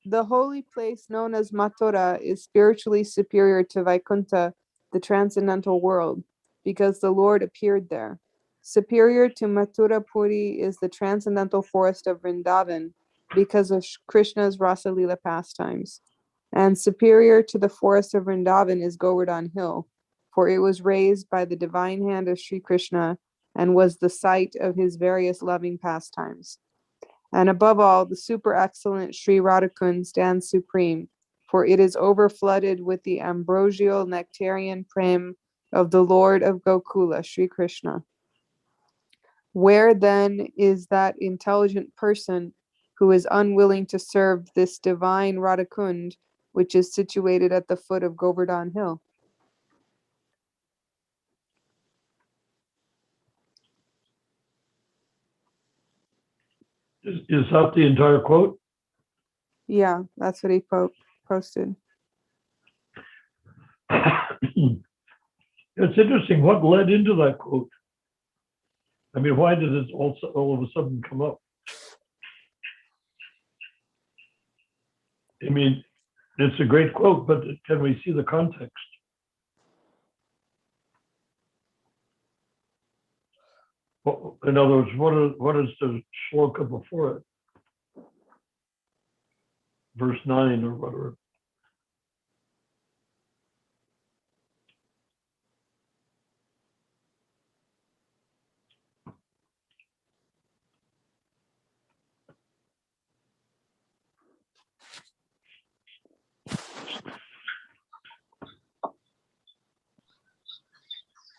The holy place known as Mathura is spiritually superior to Vaikuntha, the transcendental world, because the Lord appeared there. Superior to Mathura Puri is the transcendental forest of Vrindavan, because of Krishna's Rasa Leela pastimes. And superior to the forest of Vrindavan is Govardhan Hill, for it was raised by the divine hand of Sri Krishna and was the site of his various loving pastimes. And above all, the super excellent Sri Radhakund stands supreme, for it is overflooded with the ambrosial nectarian prem of the Lord of Gokula, Sri Krishna. Where then is that intelligent person who is unwilling to serve this divine Radhakund, which is situated at the foot of Govardhan Hill? Is that the entire quote? Yeah, that's what he posted. It's interesting. What led into that quote? I mean, why did it all of a sudden come up? I mean, it's a great quote, but can we see the context? In other words, what is the shloka before it? Verse 9 or whatever.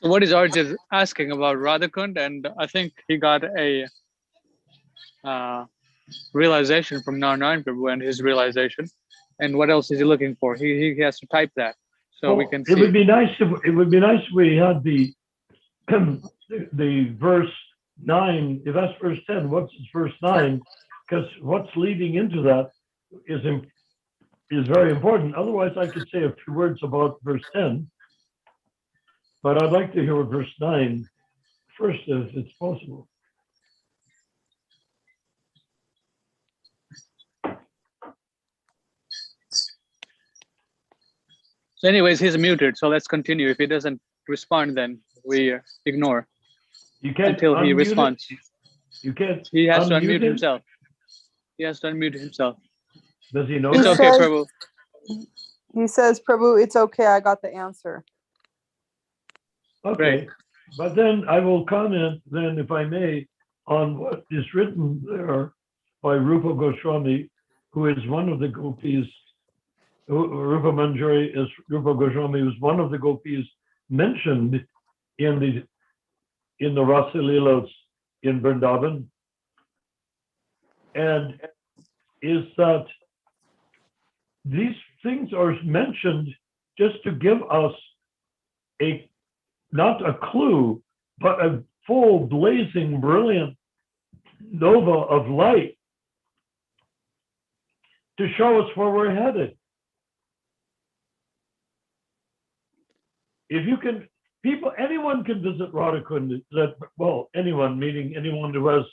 What is Arjun asking about Radhakund? And I think he got a realization from Narnayan Prabhu and his realization. And what else is he looking for? He has to type that so we can see. It would be nice if we had the the verse 9. If that's verse 10, what's verse 9? Because what's leading into that is very important. Otherwise, I could say a few words about verse 10. But I'd like to hear verse 9 first, if it's possible. So anyways, he's muted. So let's continue. If he doesn't respond, then we ignore You can't until he unmute responds. it. You can't. He has to unmute unmute him? himself. He has to unmute himself. Does he know It's He that? okay, says- Prabhu. He says, Prabhu, it's okay, I got the answer. Okay. Great. But then I will comment then, if I may, on what is written there by Rupa Goswami, who is one of the gopis. Rupa Manjari is Rupa Goswami, who's one of the gopis mentioned in the Rasa Leelas in Vrindavan, and is that these things are mentioned just to give us not a clue, but a full, blazing, brilliant nova of light to show us where we're headed. if you can, people, anyone can visit Radhakund. That, well, anyone, meaning anyone who has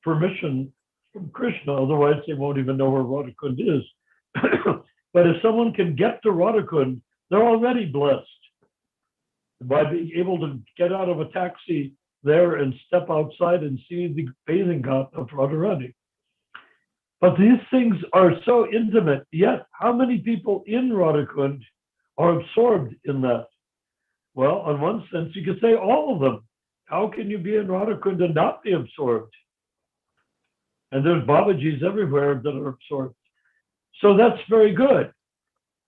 permission from Krishna. Otherwise, they won't even know where Radhakund is. But if someone can get to Radhakund, they're already blessed by being able to get out of a taxi there and step outside and see the bathing ghat of Radharani. But these things are so intimate, yet how many people in Radhakund are absorbed in that? Well, in one sense, you could say all of them. How can you be in Radhakund and not be absorbed? And there's Babajis everywhere that are absorbed. So that's very good.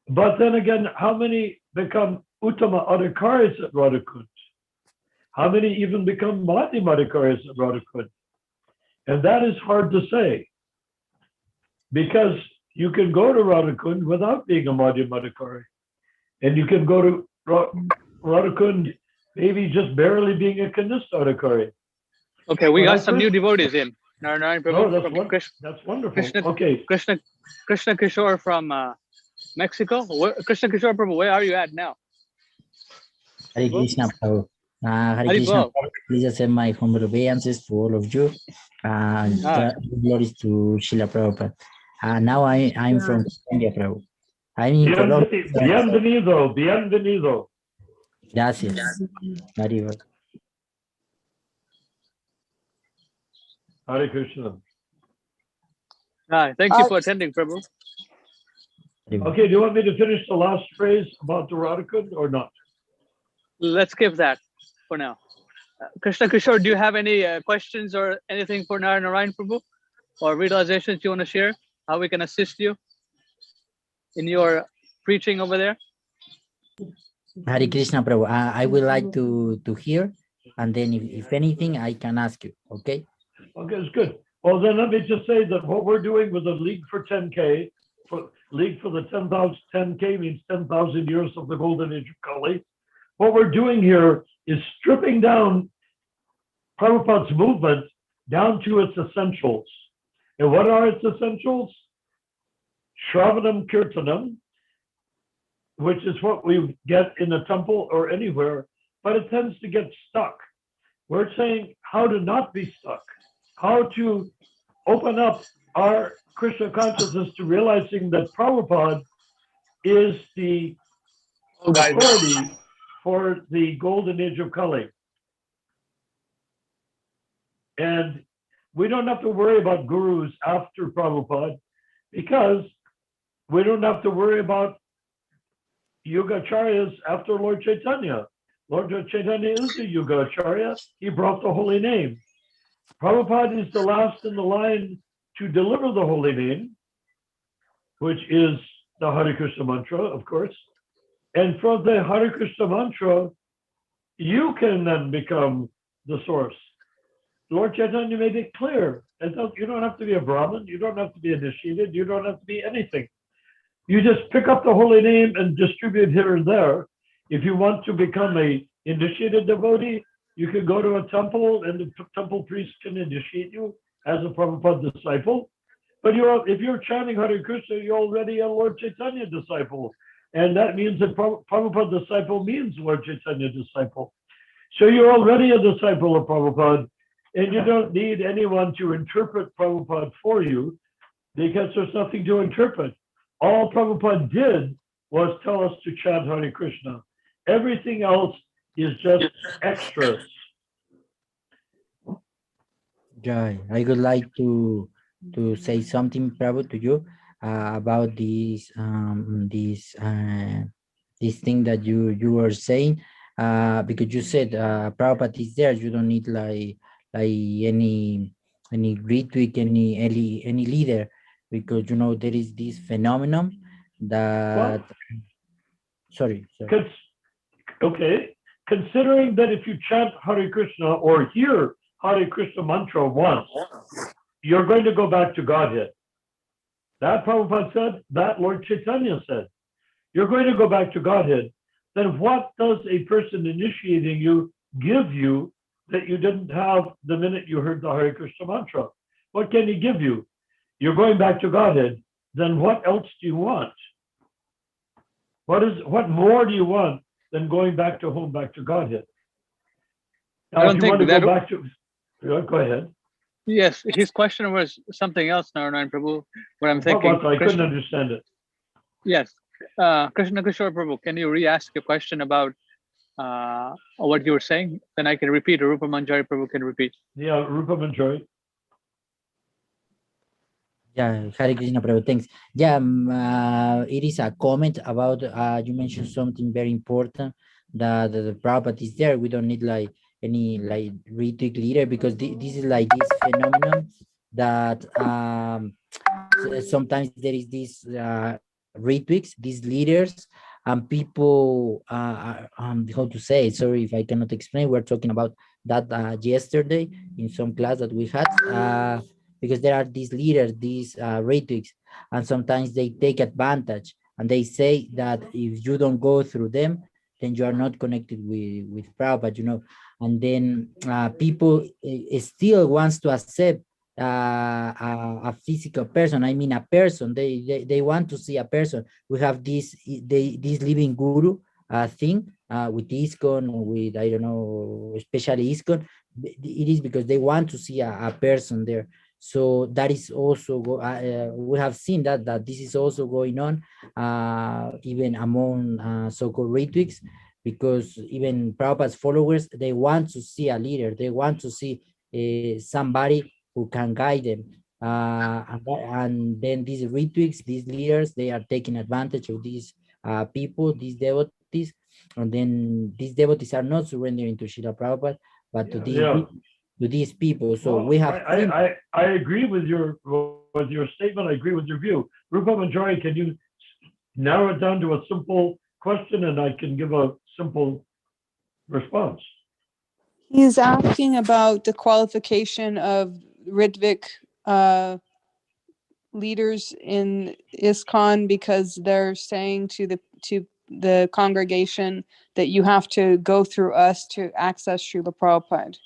But then again, how many become Uttama Adhikaris at Radhakund? How many even become Madhyam Adhikaris at Radhakund? And that is hard to say, because you can go to Radhakund without being a Madhyam Adhikari. And you can go to Radhakund maybe just barely being a Kanistha Adhikari. Okay, we got some new devotees in. Narayan Prabhu, No, from that's wonderful. Krishna, Okay. Krishna Kishore from Mexico. Krishna Kishore Prabhu, where are you at now? Hare Krishna, Prabhu. Hare Krishna, Haribol. Prabhu. Please accept my humble obeisances to all of you. Glories to Srila Prabhupada. Now I'm from India, Prabhu. I'm in Colombia. Bienvenido, bienvenido. Gracias. Haribol. Hare Krishna. Hi, thank you for attending, Prabhu. Haribol. Okay, do you want me to finish the last phrase about the Radhakund or not? Let's skip that for now. Krishna Kishore, do you have any questions or anything for Narayan Prabhu or realizations you want to share? How we can assist you in your preaching over there? Hare Krishna, Prabhu. I would like to hear, and then if anything, I can ask you, okay? Okay, it's good. Well, then let me just say that what we're doing with the League for 10K, League for the 10K means 10,000 years of the golden age of Kali. What we're doing here is stripping down Prabhupada's movement down to its essentials. And what are its essentials? Shravanam Kirtanam, which is what we get in a temple or anywhere, but it tends to get stuck. We're saying how to not be stuck, how to open up our Krishna consciousness to realizing that Prabhupada is the authority for the golden age of Kali. And we don't have to worry about gurus after Prabhupada, because we don't have to worry about Yogacharyas after Lord Chaitanya. Lord Chaitanya is the Yogacharya. He brought the holy name. Prabhupada is the last in the line to deliver the holy name, which is the Hare Krishna mantra, of course. And from the Hare Krishna mantra, you can then become the source. Lord Chaitanya made it clear. You don't have to be a Brahmin. You don't have to be initiated. You don't have to be anything. You just pick up the holy name and distribute here and there. If you want to become a initiated devotee, you can go to a temple and the temple priest can initiate you as a Prabhupada disciple. But if you're chanting Hare Krishna, you're already a Lord Chaitanya disciple. And that means that Prabhupada disciple means Lord Chaitanya disciple. So you're already a disciple of Prabhupada, and you don't need anyone to interpret Prabhupada for you, because there's nothing to interpret. All Prabhupada did was tell us to chant Hare Krishna. Everything else is just extras. Yeah, I would like to say something, Prabhu, to you about this this thing that you were saying, because you said Prabhupada is there. You don't need like any retweet, any leader, because there is this phenomenon that. Sorry. Okay, considering that if you chant Hare Krishna or hear Hare Krishna mantra once, you're going to go back to Godhead. That Prabhupada said, that Lord Chaitanya said. You're going to go back to Godhead. Then what does a person initiating you give you that you didn't have the minute you heard the Hare Krishna mantra? What can he give you? You're going back to Godhead. Then what else do you want? What more do you want than going back to home, back to Godhead? Now, I don't if you want to think go that. back to, go ahead. Yes, his question was something else, Narayan Prabhu. What I'm What was thinking, it? I couldn't Krishna. understand it. Yes, Krishna Kishore Prabhu, can you re-ask your question about what you were saying? Then I can repeat, or Rupa Manjari Prabhu can repeat. Yeah, Rupa Manjari. Yeah, Hare Krishna Prabhu, thanks. Yeah, it is a comment about, you mentioned something very important, that the Prabhupada is there. We don't need like any like retweet leader, because this is like this phenomenon that sometimes there is this retweets, these leaders, and people, how to say it? Sorry if I cannot explain. We're talking about that yesterday in some class that we had. Because there are these leaders, these retweets, and sometimes they take advantage and they say that if you don't go through them, then you are not connected with Prabhupada, and then people still wants to accept a physical person. I mean, a person. They want to see a person. We have this living guru thing with ISKCON, with, I don't know, especially ISKCON. It is because they want to see a person there. So that is also we have seen that this is also going on even among so-called retweets, because even Prabhupada's followers, they want to see a leader. They want to see somebody who can guide them. And then these retweets, these leaders, they are taking advantage of these people, these devotees, and then these devotees are not surrendering to Srila Prabhupada, but Yeah. to these people. So Well, we have seen. I agree with your statement. I agree with your view. Rupa Manjari, can you narrow it down to a simple question, and I can give a simple response? He's asking about the qualification of Ritvik leaders in ISKCON, because they're saying to the congregation that you have to go through us to access Srila Prabhupada.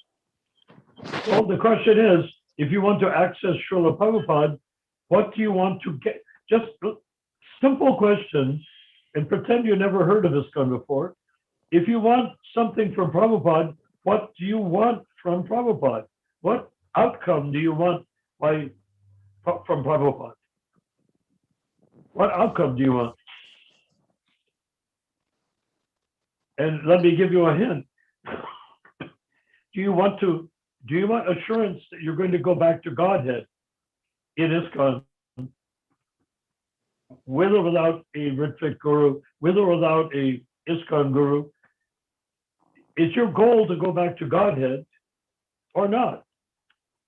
Well, the question is, if you want to access Srila Prabhupada, what do you want to get? Just simple questions, and pretend you never heard of ISKCON before. If you want something from Prabhupada, what do you want from Prabhupada? What outcome do you want from Prabhupada? What outcome do you want? And let me give you a hint. Do you want assurance that you're going to go back to Godhead in ISKCON, with or without a Ritvik guru, with or without a ISKCON guru? Is your goal to go back to Godhead or not?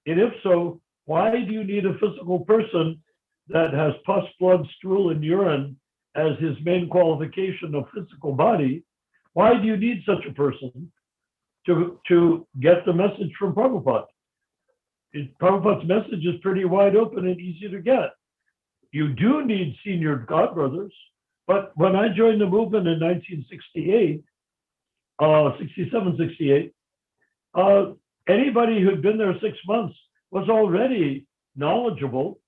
And if so, why do you need a physical person that has pus, blood, stool, and urine as his main qualification of physical body? Why do you need such a person to get the message from Prabhupada? Prabhupada's message is pretty wide open and easy to get. You do need senior godbrothers, but when I joined the movement in 1968, 67, 68, anybody who'd been there 6 months was already knowledgeable,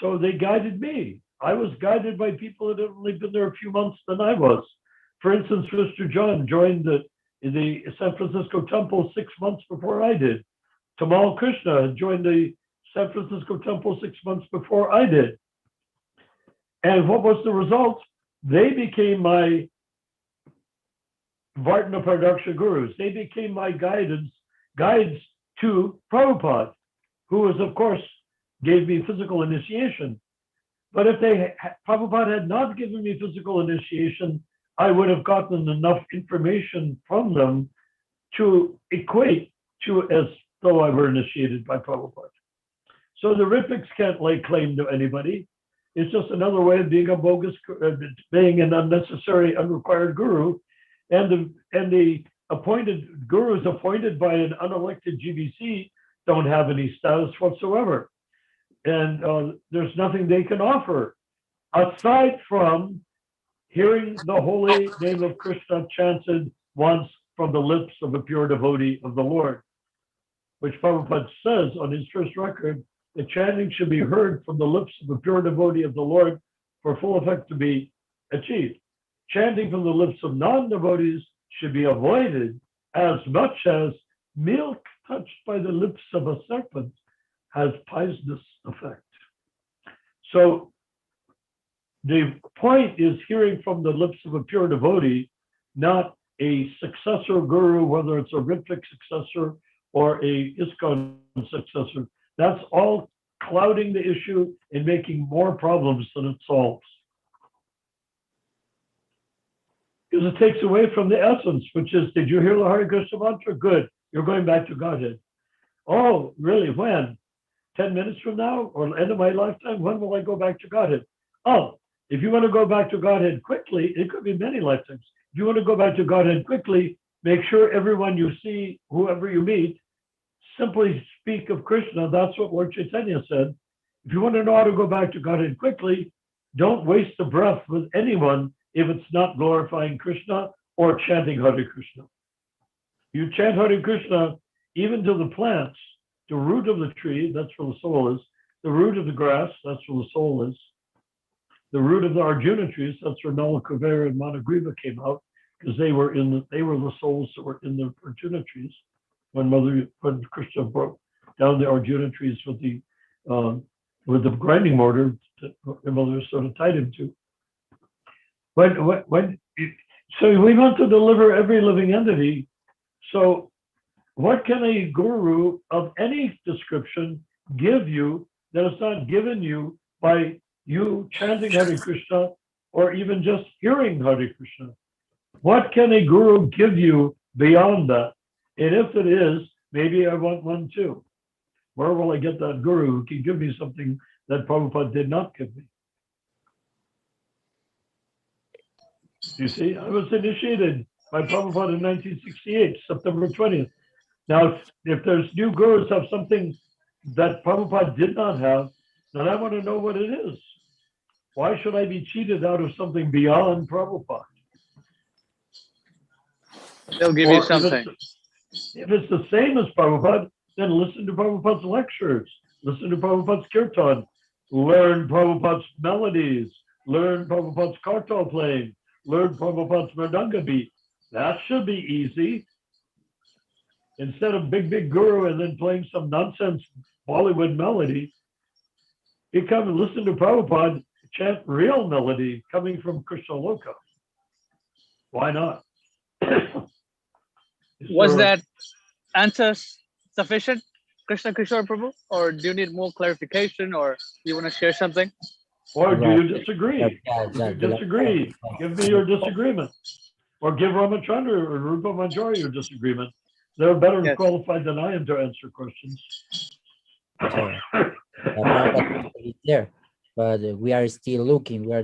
so they guided me. I was guided by people that had only been there a few months than I was. For instance, Mr. John joined the San Francisco Temple 6 months before I did. Tamal Krishna had joined the San Francisco Temple 6 months before I did. And what was the result? They became my Vartana Pradaksha gurus. They became my guides to Prabhupada, who was, of course, gave me physical initiation. But if Prabhupada had not given me physical initiation, I would have gotten enough information from them to equate to as though I were initiated by Prabhupada. So the Ritviks can't lay claim to anybody. It's just another way of being a bogus, being an unnecessary, unrequired guru. And the appointed gurus appointed by an unelected GBC don't have any status whatsoever. And there's nothing they can offer aside from hearing the holy name of Krishna chanted once from the lips of a pure devotee of the Lord, which Prabhupada says on his first record, the chanting should be heard from the lips of a pure devotee of the Lord for full effect to be achieved. chanting from the lips of non-devotees should be avoided as much as milk touched by the lips of a serpent has poisonous effect. So the point is hearing from the lips of a pure devotee, not a successor guru, whether it's a Ritvik successor or a ISKCON successor. That's all clouding the issue and making more problems than it solves. Because it takes away from the essence, which is, did you hear the Hare Krishna mantra? Good, you're going back to Godhead. Oh, really, when? 10 minutes from now or end of my lifetime? When will I go back to Godhead? Oh, if you want to go back to Godhead quickly, it could be many lifetimes. If you want to go back to Godhead quickly, make sure everyone you see, whoever you meet, simply speak of Krishna. That's what Lord Chaitanya said. If you want to know how to go back to Godhead quickly, don't waste a breath with anyone if it's not glorifying Krishna or chanting Hare Krishna. You chant Hare Krishna even to the plants, the root of the tree, that's where the soul is, the root of the grass, that's where the soul is, the root of the Arjuna trees, that's where Nala Kuvera and Managriva came out, because they were the souls that were in the Arjuna trees when Krishna broke down the Arjuna trees with the grinding mortar that Mother sort of tied him to. So we want to deliver every living entity. So what can a guru of any description give you that is not given you by you chanting Hare Krishna or even just hearing Hare Krishna? What can a guru give you beyond that? And if it is, maybe I want one too. Where will I get that guru who can give me something that Prabhupada did not give me? You see, I was initiated by Prabhupada in 1968, September 20th. Now, if there's new gurus have something that Prabhupada did not have, then I want to know what it is. Why should I be cheated out of something beyond Prabhupada? They'll give you something. If it's the same as Prabhupada, then listen to Prabhupada's lectures, listen to Prabhupada's kirtan, learn Prabhupada's melodies, learn Prabhupada's kartal playing, learn Prabhupada's mridanga beat. That should be easy. Instead of big guru and then playing some nonsense Bollywood melody, you come and listen to Prabhupada chant real melody coming from Krishna Loka. Why not? Was that answer sufficient, Krishna Kishore Prabhu? Or do you need more clarification, or you want to share something? Or do you disagree? If you disagree, give me your disagreement. Or give Ramachandra or Rupa Manjari your disagreement. They're better qualified than I am to answer questions. Is there, but we are still looking. We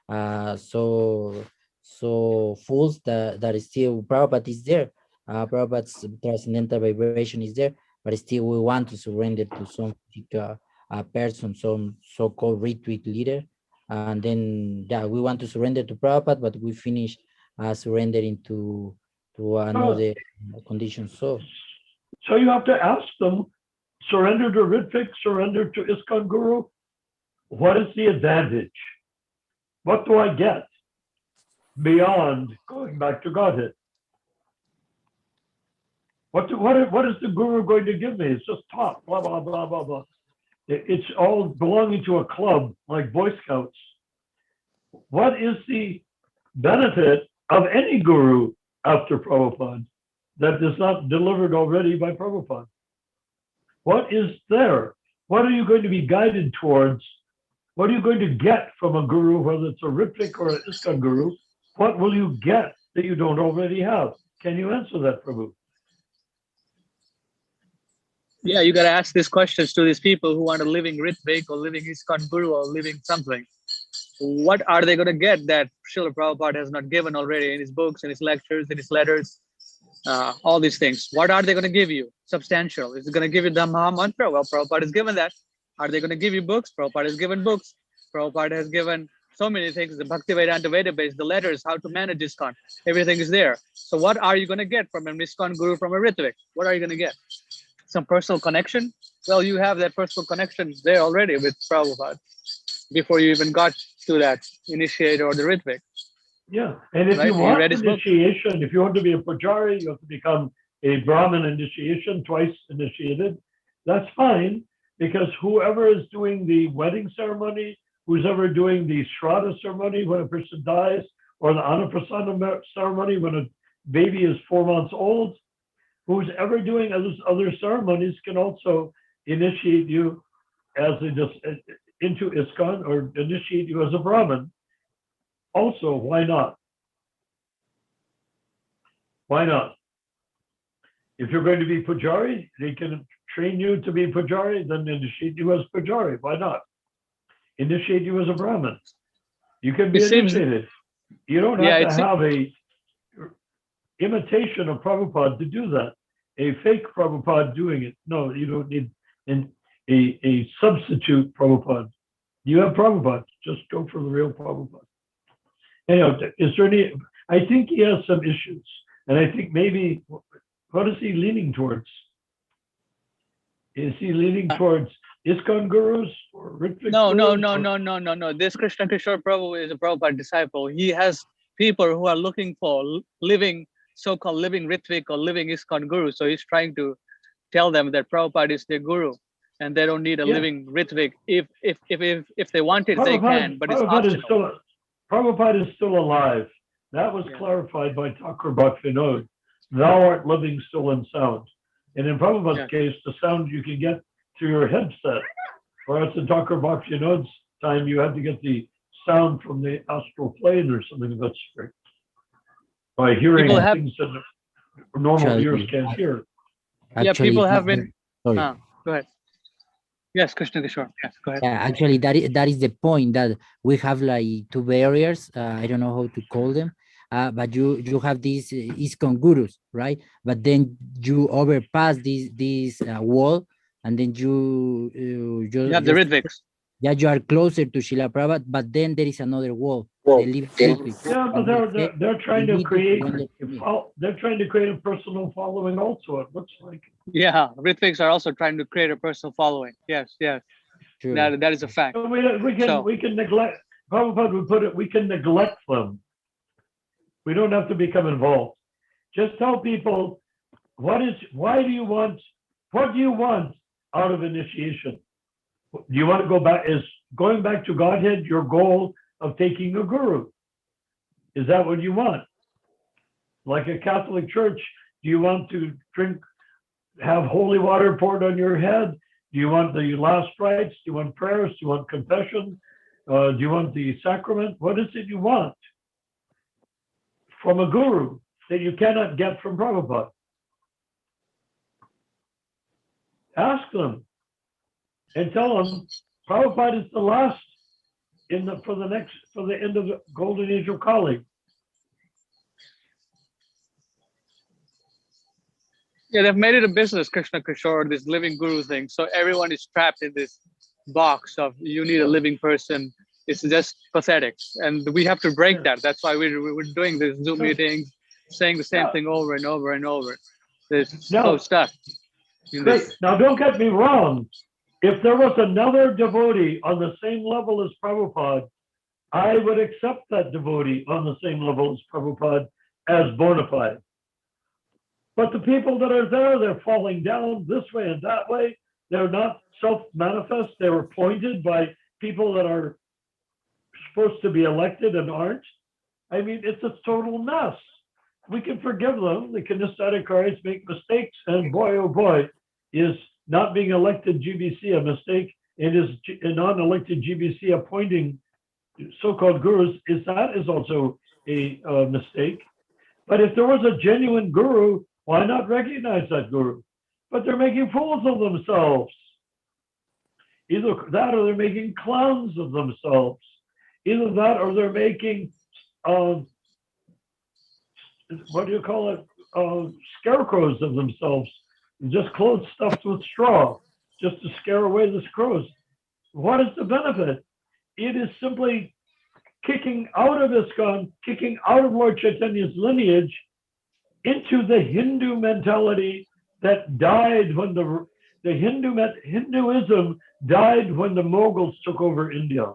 are so full that is still Prabhupada is there. Prabhupada's transcendental vibration is there, but still we want to surrender to some person, some so-called retreat leader, and then we want to surrender to Prabhupada, but we finish surrendering to another condition. So you have to ask them, surrender to Ritvik, surrender to ISKCON Guru. What is the advantage? What do I get beyond going back to Godhead? What is the Guru going to give me? It's just talk, blah, blah, blah, blah, blah. It's all belonging to a club like Boy Scouts. What is the benefit of any Guru after Prabhupada that is not delivered already by Prabhupada? What is there? What are you going to be guided towards? What are you going to get from a Guru, whether it's a Ritvik or an ISKCON Guru? What will you get that you don't already have? Can you answer that, Prabhu? Yeah, you got to ask these questions to these people who want a living Ritvik or living ISKCON Guru or living something. What are they going to get that Srila Prabhupada has not given already in his books, in his lectures, in his letters, all these things? What are they going to give you? Substantial. Is it going to give you the Maha Mantra? Well, Prabhupada has given that. Are they going to give you books? Prabhupada has given books. Prabhupada has given so many things, the Bhaktivedanta database, the letters, how to manage ISKCON. Everything is there. So what are you going to get from an ISKCON Guru, from a Ritvik? What are you going to get? Some personal connection? Well, you have that personal connection there already with Prabhupada before you even got to that initiator or the Ritvik. Yeah, and if Right? you He want read his book. initiation, if you want to be a Pujari, you have to become a Brahmin initiation, twice initiated. That's fine, because whoever is doing the wedding ceremony, who's ever doing the Shraddha ceremony when a person dies, or the Anaprasana ceremony when a baby is 4 months old, who's ever doing other ceremonies can also initiate you as into ISKCON or initiate you as a Brahmin. Also, why not? Why not? If you're going to be Pujari, they can train you to be Pujari, then initiate you as Pujari. Why not? Initiate you as a Brahmin. You can be It seems, initiated. You don't yeah, have to it's have a imitation of Prabhupada to do that. A fake Prabhupada doing it. No, you don't need a substitute Prabhupada. You have Prabhupada. Just go for the real Prabhupada. Anyhow, is there any? I think he has some issues, and I think maybe what is he leaning towards? Is he leaning towards ISKCON gurus or Ritvik no, gurus? no. This Krishna Kishore Prabhu is a Prabhupada disciple. He has people who are looking for living, so-called living Ritvik or living ISKCON guru. So he's trying to tell them that Prabhupada is their guru, and they don't need a living Ritvik. If they want it, they can, but it's optional. Prabhupada is still alive. That was clarified by Thakur Bhaktivinoda. Thou art living, still and sound. And in Prabhupada's case, the sound you can get through your headset. Whereas in Thakur Bhaktivinoda's time, you had to get the sound from the astral plane or something of that sort. By hearing things that normal ears can't hear. Actually, people have been. Sorry. Go ahead. Yes, Krishna Kishore. Yes, go ahead. Yeah, actually, that is the point, that we have like two barriers. I don't know how to call them, but you have these ISKCON gurus, right? But then you overpass this wall, and then you have the Ritviks. Yeah, you are closer to Srila Prabhupada, but then there is another wall. Yeah, but they're trying to create. They're trying to create a personal following. Also, it looks like. Yeah, Ritviks are also trying to create a personal following. Yes. True. That is a fact. So we can neglect. Prabhupada would put it. We can neglect them. We don't have to become involved. Just tell people what do you want out of initiation? Do you want to go back? Is going back to Godhead your goal of taking a guru? Is that what you want? Like a Catholic church, do you want to have holy water poured on your head? Do you want the last rites? Do you want prayers? Do you want confession? Do you want the sacrament? What is it you want from a guru that you cannot get from Prabhupada? Ask them and tell them Prabhupada is the last for the end of the golden age of Kali. Yeah, they've made it a business, Krishna Kishore, this living guru thing. So everyone is trapped in this box of you need a living person. It's just pathetic. And we have to break that. That's why we're doing this Zoom meetings, saying the same thing over and over and over. It's so stuck. Great. Now, don't get me wrong. If there was another devotee on the same level as Prabhupada, I would accept that devotee on the same level as Prabhupada as bona fide. But the people that are there, they're falling down this way and that way. They're not self-manifest. They were appointed by people that are supposed to be elected and aren't. I mean, it's a total mess. We can forgive them. The Kinesthetic make mistakes, and boy, oh boy, is not being elected GBC a mistake, and is a non-elected GBC appointing so-called gurus is also a mistake. But if there was a genuine guru, why not recognize that guru? But they're making fools of themselves. Either that or they're making clowns of themselves. Either that or they're making, what do you call it? Scarecrows of themselves. Just clothes stuffed with straw, just to scare away the crows. What is the benefit? It is simply kicking out of ISKCON, kicking out of Lord Chaitanya's lineage into the Hindu mentality that died when the Hinduism died when the Mughals took over India.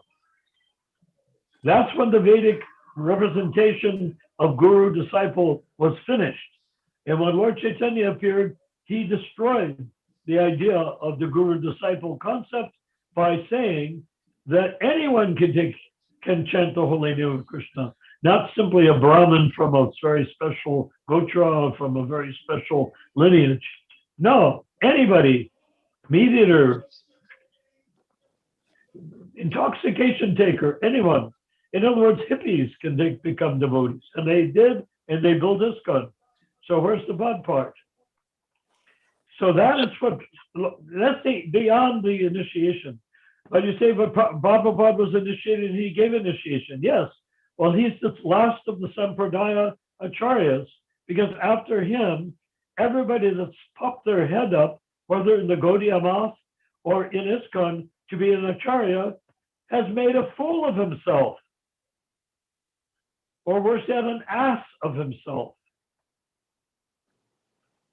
That's when the Vedic representation of guru disciple was finished. And when Lord Chaitanya appeared, he destroyed the idea of the guru disciple concept by saying that anyone can chant the holy name of Krishna, not simply a Brahmin from a very special gotra or from a very special lineage. No, anybody, meat eater, intoxication taker, anyone. In other words, hippies can become devotees. And they did, and they built ISKCON. So where's the bad part? So that is what, let's say, beyond the initiation. But you say, but Prabhupada was initiated and he gave initiation. Yes. Well, he's the last of the Sampradaya Acharyas, because after him, everybody that's popped their head up, whether in the Gaudiya Math or in ISKCON, to be an Acharya, has made a fool of himself. Or worse yet, an ass of himself.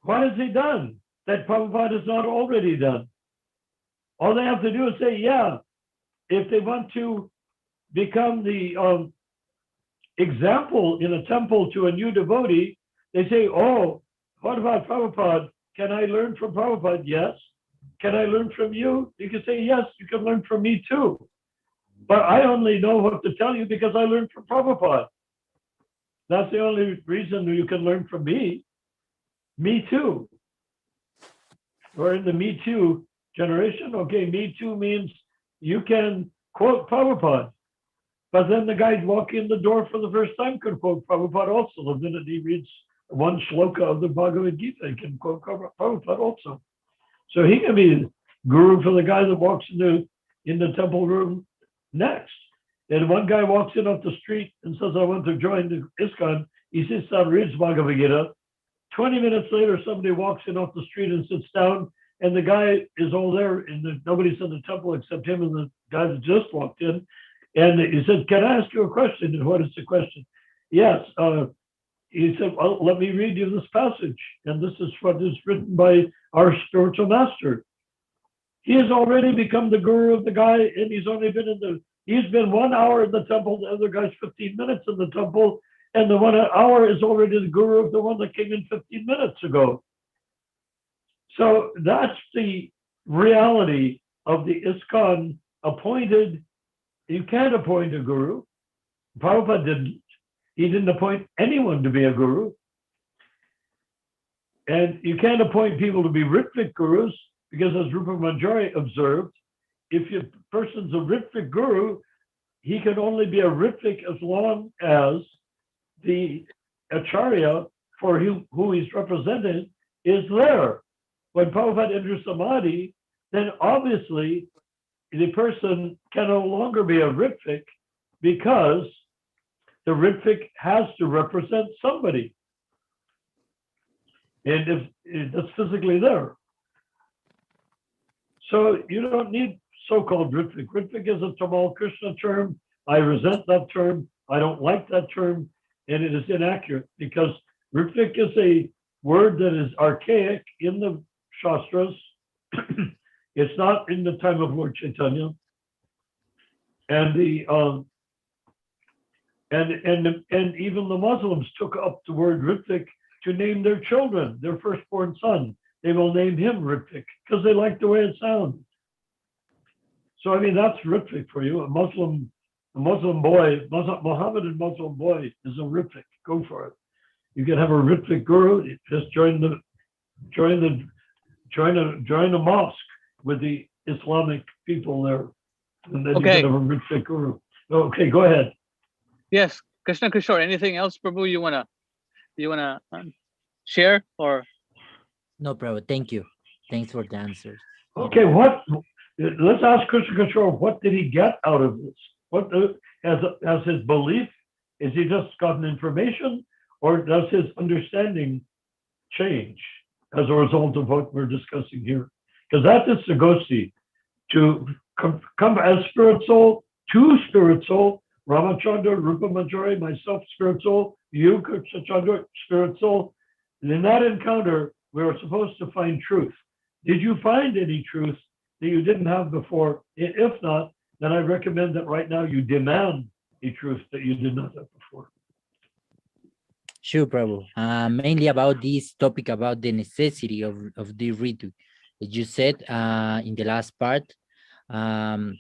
What has he done that Prabhupada has not already done? All they have to do is say, yeah, if they want to become the example in a temple to a new devotee, they say, oh, what about Prabhupada? Can I learn from Prabhupada? Yes. Can I learn from you? You can say, yes, you can learn from me too. But I only know what to tell you because I learned from Prabhupada. That's the only reason you can learn from me. Me too. We're in the Me Too generation. Okay, Me Too means you can quote Prabhupada. But then the guy walking in the door for the first time could quote Prabhupada also. The minute he reads one shloka of the Bhagavad Gita, he can quote Prabhupada also. So he can be guru for the guy that walks in the temple room next. And one guy walks in off the street and says, I want to join the ISKCON. He sits down, reads Bhagavad Gita. 20 minutes later, somebody walks in off the street and sits down, and the guy is all there, and nobody's in the temple except him and the guy that just walked in. And he said, can I ask you a question? And what is the question? Yes. He said, well, let me read you this passage. And this is what is written by our spiritual master. He has already become the guru of the guy, and he's been 1 hour in the temple, the other guy's 15 minutes in the temple, and the 1 hour is already the guru of the one that came in 15 minutes ago. So that's the reality of the ISKCON appointed. You can't appoint a guru. Prabhupada didn't. He didn't appoint anyone to be a guru. And you can't appoint people to be Ritvik gurus, because as Rupa Manjari observed, if a person's a Ritvik guru, he can only be a Ritvik as long as the Acharya for who he's represented is there. When Prabhupada enters Samadhi, then obviously the person can no longer be a Ritvik, because the Ritvik has to represent somebody. And if that's physically there. So you don't need so-called Ritvik. Ritvik is a Tamal Krishna term. I resent that term. I don't like that term. And it is inaccurate, because Ritvik is a word that is archaic in the Shastras. It's not in the time of Lord Chaitanya. And and even the Muslims took up the word Ritvik to name their children, their firstborn son. They will name him Ritvik because they like the way it sounds. So I mean, that's Ritvik for you. A Muslim boy, Mohammedan Muslim boy is a Ritvik. Go for it. You can have a Ritvik guru. Just join the mosque with the Islamic people there, and then Okay. you can have a Ritvik guru. Okay, go ahead. Yes, Krishna Kishore. Anything else, Prabhu? You wanna share or? No problem. Thank you. Thanks for the answers. Okay, let's ask Krishna Kishore, what did he get out of this? What has his belief? Is he just gotten information, or does his understanding change as a result of what we're discussing here? Because that is Sagosi, to come as spirit soul to spirit soul, Ramachandra, Rupa Manjari, myself, spirit soul, you, Krishna Chandra, spirit soul. And in that encounter, we were supposed to find truth. Did you find any truth that you didn't have before? If not, then I recommend that right now you demand a truth that you did not have before. Sure, Prabhu. Mainly about this topic about the necessity of the ritual. As you said in the last part, um,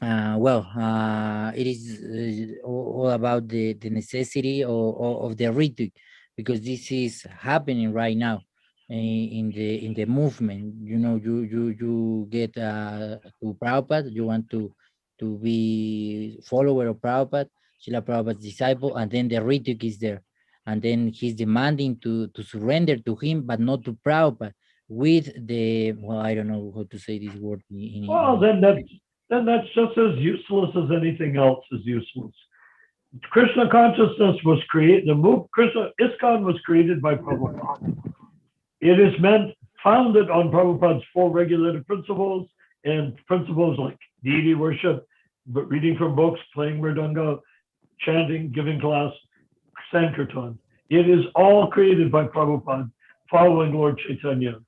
it is all about the necessity of the ritual, because this is happening right now in the movement. You know, you get to Prabhupada, you want to be follower of Prabhupada, Srila Prabhupada's disciple, and then the ritual is there. And then he's demanding to surrender to him, but not to Prabhupada, with the, well, I don't know how to say this word Well, then that's just as useless as anything else is useless. Krishna consciousness was created, ISKCON was created by Prabhupada. It is founded on Prabhupada's 4 regulated principles, and principles like deity worship, reading from books, playing mridanga, chanting, giving class, Sankirtan. It is all created by Prabhupada, following Lord Chaitanya.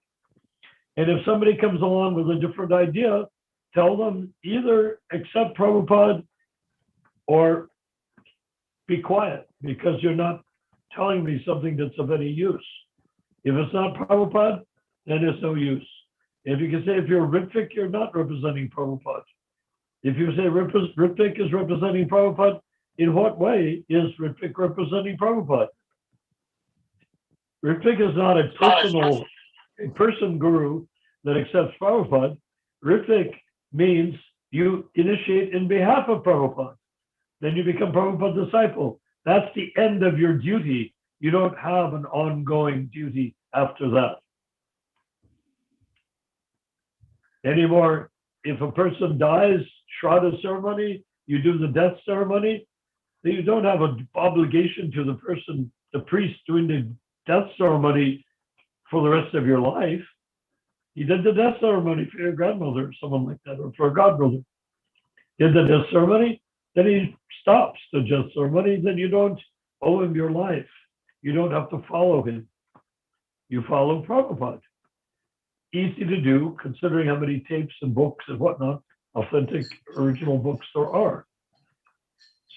And if somebody comes along with a different idea, tell them either accept Prabhupada or be quiet, because you're not telling me something that's of any use. If it's not Prabhupada, then it's no use. If you can say, if you're Ritvik, you're not representing Prabhupada. If you say Ritvik is representing Prabhupada, in what way is Ritvik representing Prabhupada? Ritvik is not a person guru that accepts Prabhupada. Ritvik means you initiate in behalf of Prabhupada. Then you become Prabhupada's disciple. That's the end of your duty. You don't have an ongoing duty after that. Anymore, if a person dies, Shraddha ceremony, you do the death ceremony, then you don't have an obligation to the person, the priest doing the death ceremony for the rest of your life. You did the death ceremony for your grandmother or someone like that, or for a godbrother. Did the death ceremony, then he stops the death ceremony, then you don't owe him your life. You don't have to follow him. You follow Prabhupada. Easy to do, considering how many tapes and books and whatnot, authentic original books there are.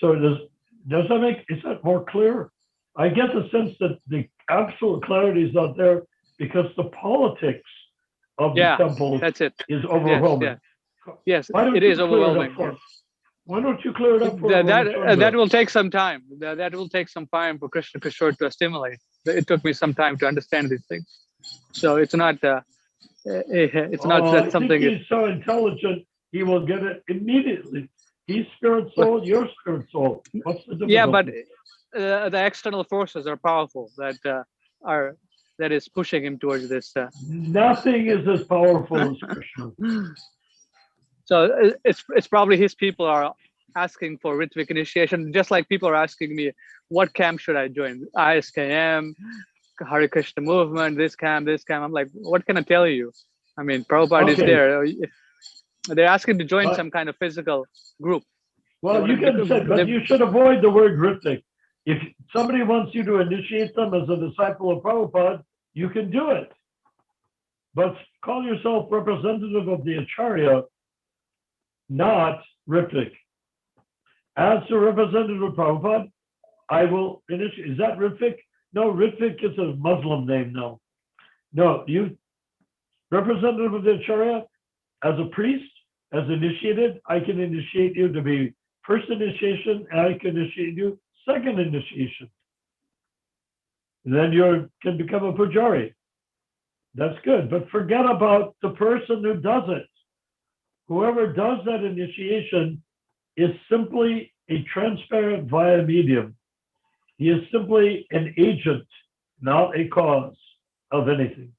So does that make, is that more clear? I get the sense that the absolute clarity is not there because the politics of the temple that's it. is overwhelming. Yes, it is overwhelming. Why don't you clear it up for that will take some time. That will take some time for Krishna Kishore to assimilate. It took me some time to understand these things. So it's not that something. He's so intelligent, he will get it immediately. He's spirit soul, you're spirit soul. What's the difference? Yeah, but the external forces are powerful that is pushing him towards this. Nothing is as powerful as Krishna. So it's probably his people are asking for Ritvik initiation, just like people are asking me, what camp should I join? ISKM, Hare Krishna movement, this camp. I'm like, what can I tell you? I mean, Prabhupada is there. They're asking to join some kind of physical group. Well, you can say, but you should avoid the word Ritvik. If somebody wants you to initiate them as a disciple of Prabhupada, you can do it. But call yourself representative of the Acharya, not Ritvik. As a representative of Prabhupada, I will initiate. Is that Ritvik? No, Ritvik is a Muslim name now. No, you representative of the Acharya, as a priest, as initiated, I can initiate you to be first initiation, and I can initiate you second initiation. Then you can become a pujari. That's good, but forget about the person who does it. Whoever does that initiation is simply a transparent via medium. He is simply an agent, not a cause of anything.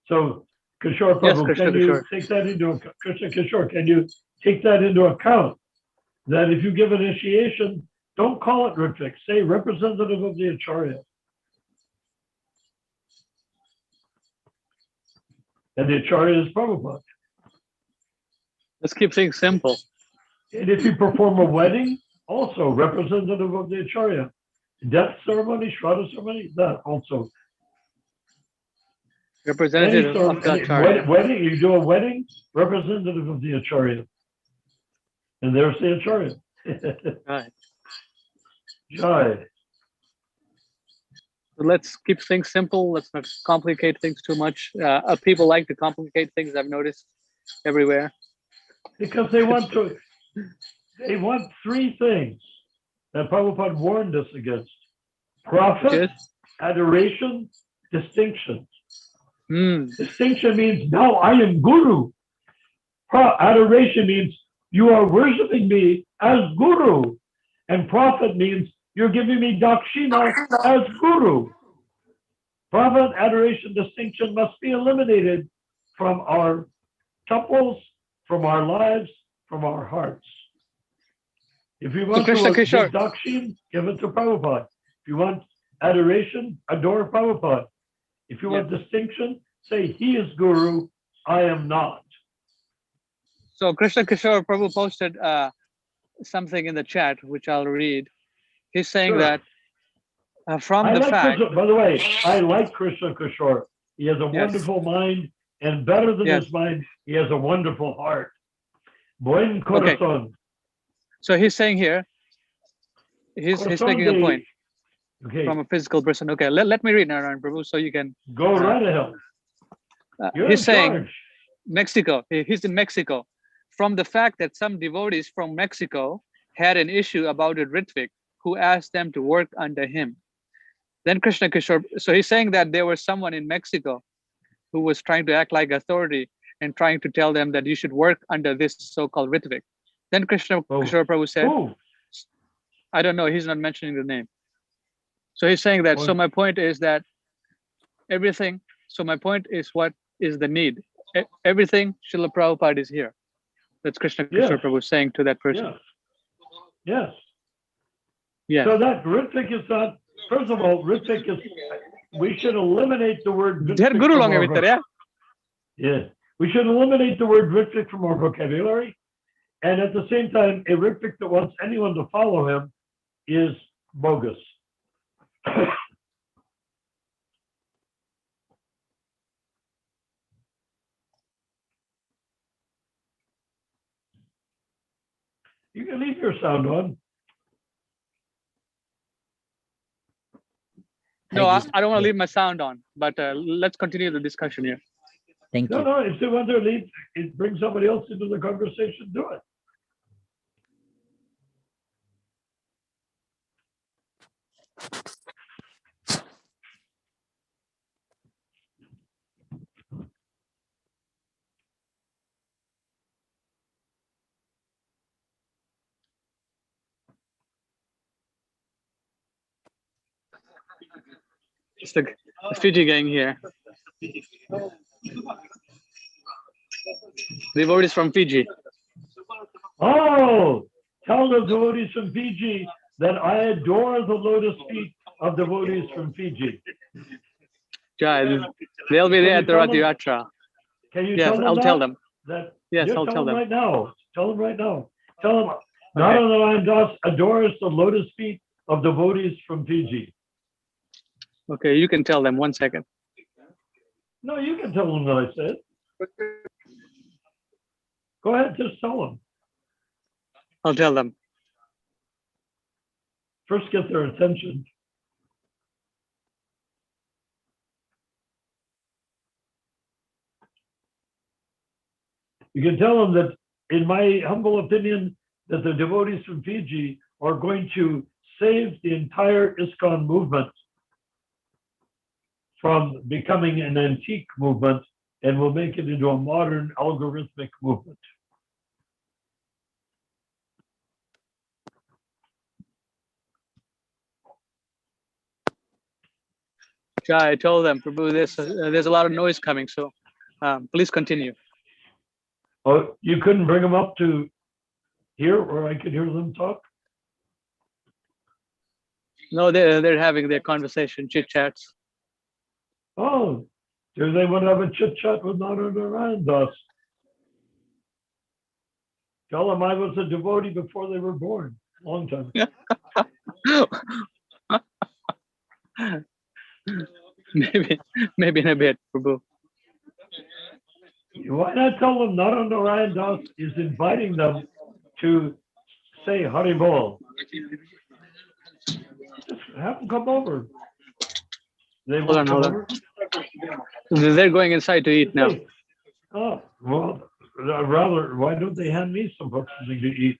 So, Kishore Prabhu, can you take that into account? Krishna Kishore, can you take that into account? That if you give initiation, don't call it Ritvik, say representative of the Acharya. And the Acharya is Prabhupada. Let's keep things simple. And if you perform a wedding, also representative of the Acharya. Death ceremony, Shraddha ceremony, that also. Representative of the Acharya. Wedding, you do a wedding, representative of the Acharya. And there's the Acharya. Right. Jai. Let's keep things simple. Let's not complicate things too much. People like to complicate things. I've noticed everywhere. Because they want three things that Prabhupada warned us against: profit, Yes. adoration, distinction. Hmm. Distinction means now I am Guru. Adoration means you are worshiping me as Guru. And profit means you're giving me dakshina as Guru. Profit, adoration, distinction must be eliminated from our temples, from our lives, from our hearts. If you want Krishna to Kishore. give dakshin, give it to Prabhupada. If you want adoration, adore Prabhupada. If you want distinction, say he is Guru, I am not. So Krishna Kishore Prabhu posted something in the chat, which I'll read. He's saying Sure. that from I the like fact. Krishna, by the way, I like Krishna Kishore. He has a Yes. wonderful mind, and better than Yes. his mind, he has a wonderful heart. Buen corazón. So he's saying here, he's making a point Okay, from a physical person. Okay, let me read Narayan Prabhu so you can. go right ahead. You're He's in saying charge. Mexico. He's in Mexico. From the fact that some devotees from Mexico had an issue about a Ritvik who asked them to work under him. Then Krishna Kishore, so he's saying that there was someone in Mexico who was trying to act like authority and trying to tell them that you should work under this so-called Ritvik. Then Krishna Kishore Prabhu said, Who? I don't know, he's not mentioning the name. So he's saying that, so my point is that everything, so my point is what is the need? Everything, Srila Prabhupada is here. That's Krishna Kishore Prabhu saying to that person. Yes. Yes. So that Ritvik is not, first of all, Ritvik is, we should eliminate the word They're Ritvik Guru from long our with yeah. Yeah. We should eliminate the word Ritvik from our vocabulary. And at the same time, a Ritvik that wants anyone to follow him is bogus. You can leave your sound on. No, I don't want to leave my sound on, but let's continue the discussion here. Thank you. No, if they want to leave, it brings somebody else into the conversation, do it. It's the Fiji gang here. Devotees from Fiji. Oh, tell the devotees from Fiji that I adore the lotus feet of devotees from Fiji. Jai, they'll be there at the Rath Yatra. Can you Yes, tell them I'll that? tell them. Yes, I'll I'll tell them. right now. Tell them right now. Tell them Narayan Das adores the lotus feet of devotees from Fiji. Okay, you can tell them. 1 second. No, you can tell them that I said. Go ahead, just tell them. I'll tell them. First, get their attention. You can tell them that, in my humble opinion, that the devotees from Fiji are going to save the entire ISKCON movement from becoming an antique movement and will make it into a modern algorithmic movement. Jai, I told them, Prabhu, there's a lot of noise coming, so please continue. Oh, you couldn't bring them up to here where I could hear them talk? No, they're having their conversation, chit chats. Oh, do they want to have a chit chat with Narayan Das? Tell them I was a devotee before they were born, long time. maybe in a bit, Prabhu. Why not tell them Narayan Das is inviting them to say Hari Bol? Just have them come over. They Hold won't on, come hold on. over? They're going inside to eat now. Hey, oh, well, rather, why don't they hand me some books to eat?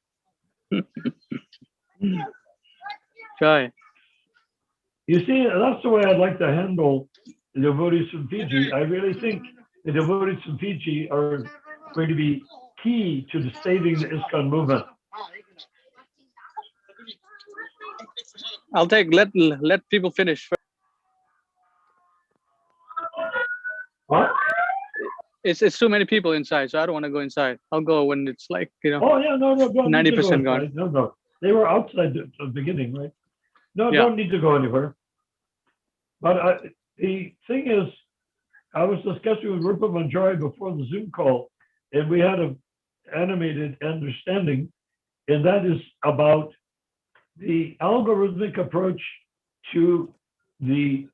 Try. You see, that's the way I'd like to handle the devotees from Fiji. I really think the devotees from Fiji are going to be key to the saving the ISKCON movement. I'll let people finish. What? It's too many people inside, so I don't want to go inside. I'll go when it's like, Oh, yeah, no, don't need to go 90% gone. inside. No. They were outside at the beginning, right? No, Yeah. don't need to go anywhere. But the thing is, I was discussing with Rupa Manjari before the Zoom call, and we had an animated understanding, and that is about the algorithmic approach to the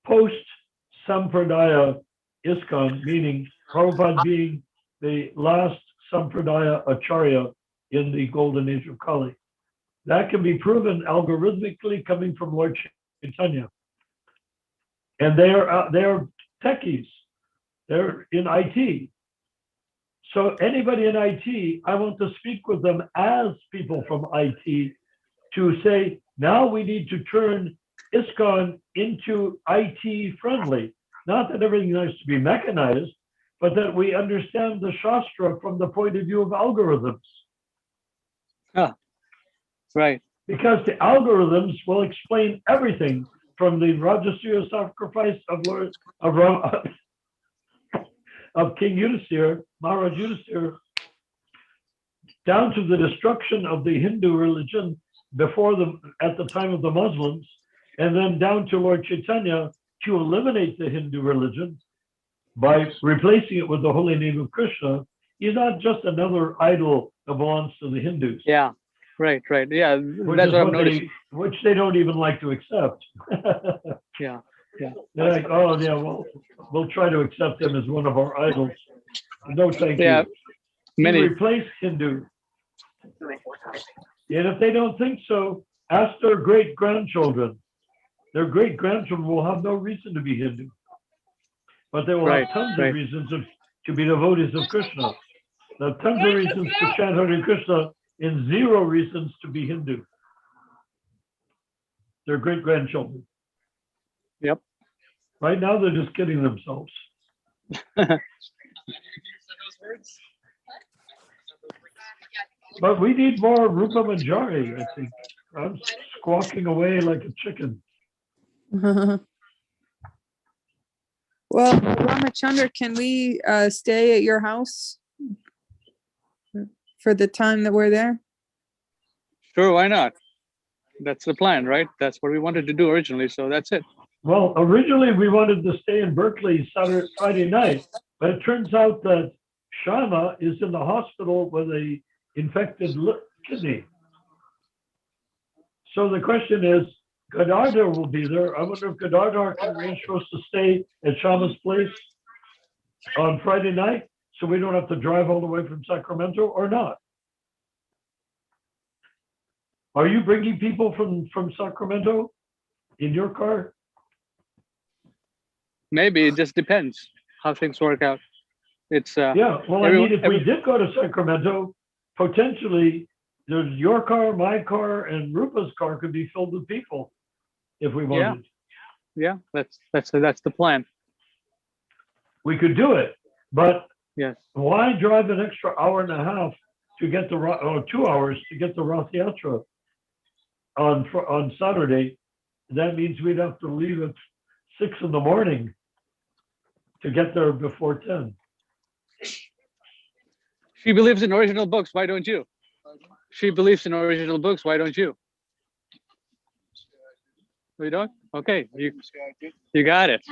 post-Sampradaya ISKCON, meaning Prabhupada being the last Sampradaya Acharya in the golden age of Kali. That can be proven algorithmically coming from Lord Chaitanya. And they are techies. They're in IT. So anybody in IT, I want to speak with them as people from IT to say, now we need to turn ISKCON into IT friendly. Not that everything has to be mechanized, but that we understand the Shastra from the point of view of algorithms. Right. Because the algorithms will explain everything from the Rajasuya sacrifice of King Yudhisthira, Maharaj Yudhisthira, down to the destruction of the Hindu religion at the time of the Muslims, and then down to Lord Chaitanya to eliminate the Hindu religion by replacing it with the holy name of Krishna. He's not just another idol that belongs to the Hindus. Yeah. Right. Yeah. Which That's is what I've noticed. which they don't even like to accept. Yeah. They're like, oh yeah, well, we'll try to accept him as one of our idols. No, thank Yeah. you. He Many. replaced Hindu. And if they don't think so, ask their great-grandchildren. Their great-grandchildren will have no reason to be Hindu. But they will have tons of reasons to be devotees of Krishna. There are tons of reasons to chant Hare Krishna and zero reasons to be Hindu. Their great-grandchildren. Yep. Right now, they're just kidding themselves. But we need more Rupa Manjari, I think. I'm squawking away like a chicken. Well, Ramachandra, can we stay at your house for the time that we're there? Sure, why not? That's the plan, right? That's what we wanted to do originally, so that's it. Well, originally we wanted to stay in Berkeley Friday night, but it turns out that Shama is in the hospital with a infected kidney. So the question is, Gadadhar will be there. I wonder if Gadadhar can arrange for us to stay at Shama's place on Friday night, so we don't have to drive all the way from Sacramento, or not. Are you bringing people from Sacramento in your car? Maybe it just depends how things work out. It's Yeah, well, I mean, if we did go to Sacramento, potentially there's your car, my car, and Rupa's car could be filled with people if we wanted. Yeah, that's the plan. We could do it, but Yes. why drive an extra hour and a half to get the or 2 hours to get the Rath Yatra on Saturday? That means we'd have to leave at 6 in the morning to get there before 10. She believes in original books. Why don't you? She believes in original books. Why don't you? We don't? Okay, you got it.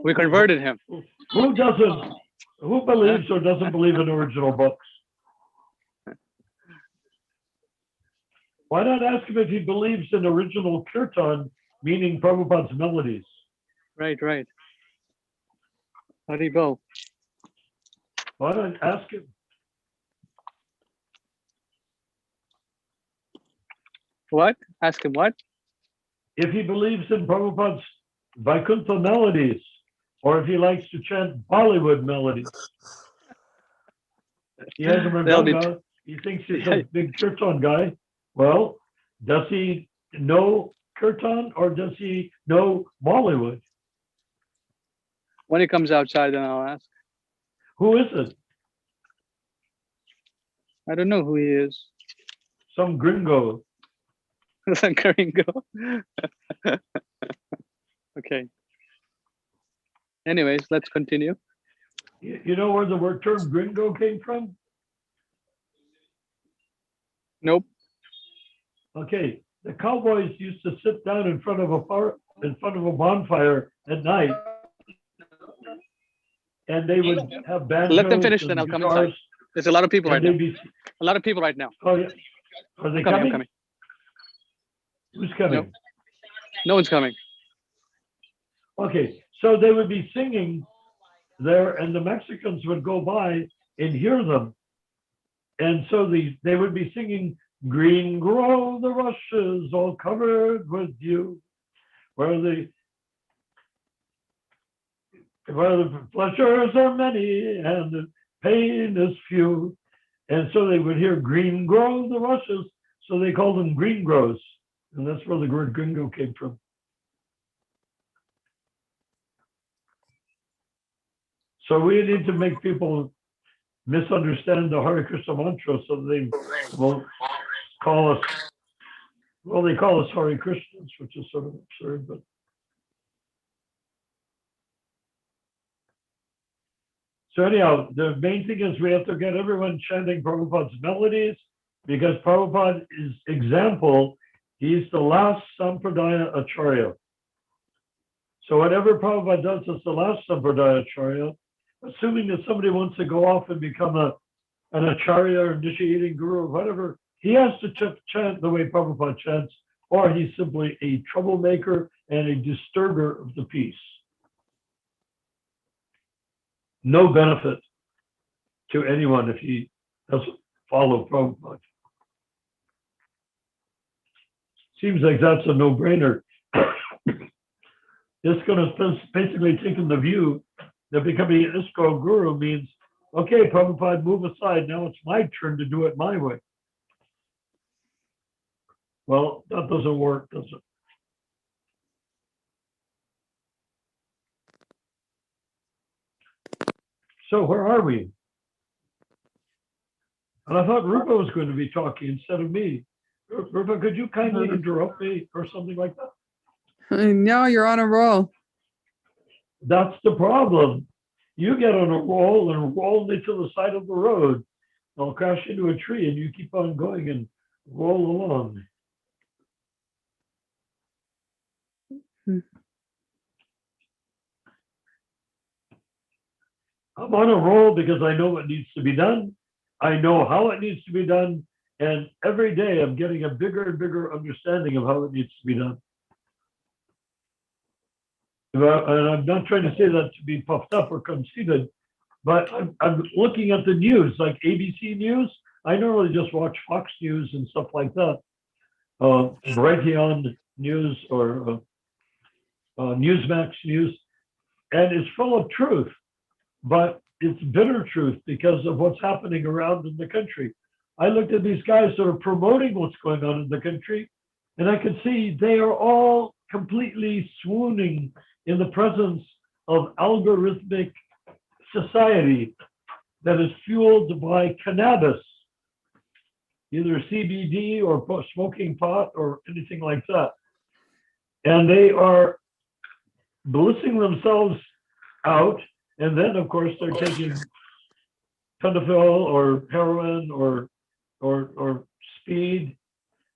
We converted him. Who doesn't? Who believes or doesn't believe in original books? Why not ask him if he believes in original kirtan, meaning Prabhupada's melodies? Right. Haribol. Why not ask him? What? Ask him what? if he believes in Prabhupada's Vaikuntha melodies, or if he likes to chant Bollywood melodies. He has a They'll be- mridanga. He thinks he's a big kirtan guy. Well, does he know kirtan or does he know Bollywood? When he comes outside, then I'll ask. Who is it? I don't know who he is. Some gringo. Gringo. Okay. Anyways, let's continue. You know where the word term gringo came from? Nope. Okay, the cowboys used to sit down in front of a bonfire at night, and they would have banjos. Let them finish, and then I'll come guitars, inside. There's a lot of people right and now. they'd be, A lot of people right now. oh yeah, are they I'm coming? coming. Who's coming? Nope. No one's coming. Okay, so they would be singing there, and the Mexicans would go by and hear them. And so they would be singing, "Green grow the rushes, all covered with dew, where the pleasures are many and the pain is few." And so they would hear "green grow the rushes," so they called them green grows. And that's where the word gringo came from. So we need to make people misunderstand the Hare Krishna mantra so they will call us, well, they call us Hare Krishnas, which is sort of absurd, but. So anyhow, the main thing is we have to get everyone chanting Prabhupada's melodies, because Prabhupada is example, he's the last Sampradaya Acharya. So whatever Prabhupada does is the last Sampradaya Acharya, assuming that somebody wants to go off and become an Acharya or initiating guru or whatever, he has to chant the way Prabhupada chants, or he's simply a troublemaker and a disturber of the peace. No benefit to anyone if he doesn't follow Prabhupada. Seems like that's a no-brainer. It's going to basically taking the view that becoming an ISKCON guru means, okay, Prabhupada, move aside. Now it's my turn to do it my way. Well, that doesn't work, does it? So where are we? And I thought Rupa was going to be talking instead of me. Rupa, could you kindly interrupt me or something like that? No, you're on a roll. That's the problem. You get on a roll and roll me to the side of the road. I'll crash into a tree and you keep on going and roll along. I'm on a roll because I know what needs to be done. I know how it needs to be done. And every day I'm getting a bigger and bigger understanding of how it needs to be done. And I'm not trying to say that to be puffed up or conceited, but I'm looking at the news, like ABC News. I normally just watch Fox News and stuff like that. Brighteon News or Newsmax News. And it's full of truth, but it's bitter truth because of what's happening around in the country. I looked at these guys that are promoting what's going on in the country, and I could see they are all completely swooning in the presence of algorithmic society that is fueled by cannabis, either CBD or smoking pot or anything like that. And they are blissing themselves out. And then, of course, they're taking pentophil or heroin or speed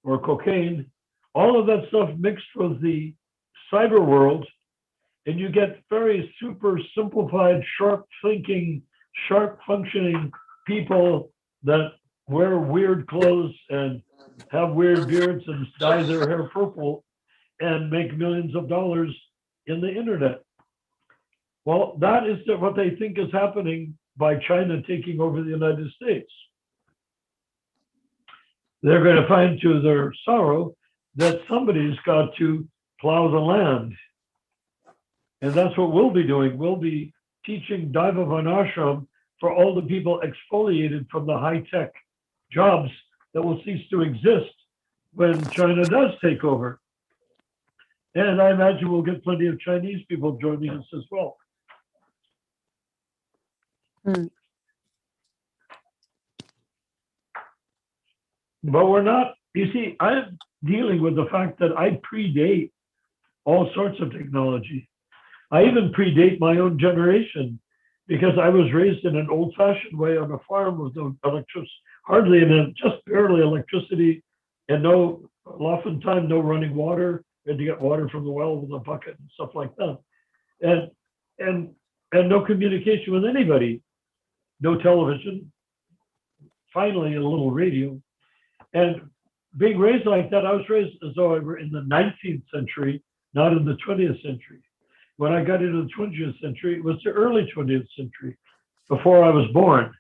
or cocaine, all of that stuff mixed with the cyber world, and you get very super simplified, sharp thinking, sharp functioning people that wear weird clothes and have weird beards and dye their hair purple and make millions of dollars in the internet. Well, that is what they think is happening by China taking over the United States. They're going to find to their sorrow that somebody's got to plow the land. And that's what we'll be doing. We'll be teaching Daiva Varnashram for all the people exfoliated from the high-tech jobs that will cease to exist when China does take over. And I imagine we'll get plenty of Chinese people joining us as well. But we're not, you see, I'm dealing with the fact that I predate all sorts of technology. I even predate my own generation because I was raised in an old-fashioned way on a farm with no electricity, hardly any, just barely electricity, and no, oftentimes no running water. We had to get water from the well with a bucket and stuff like that, and no communication with anybody, no television. Finally, a little radio, and being raised like that, I was raised as though I were in the 19th century, not in the 20th century. When I got into the 20th century, it was the early 20th century, before I was born,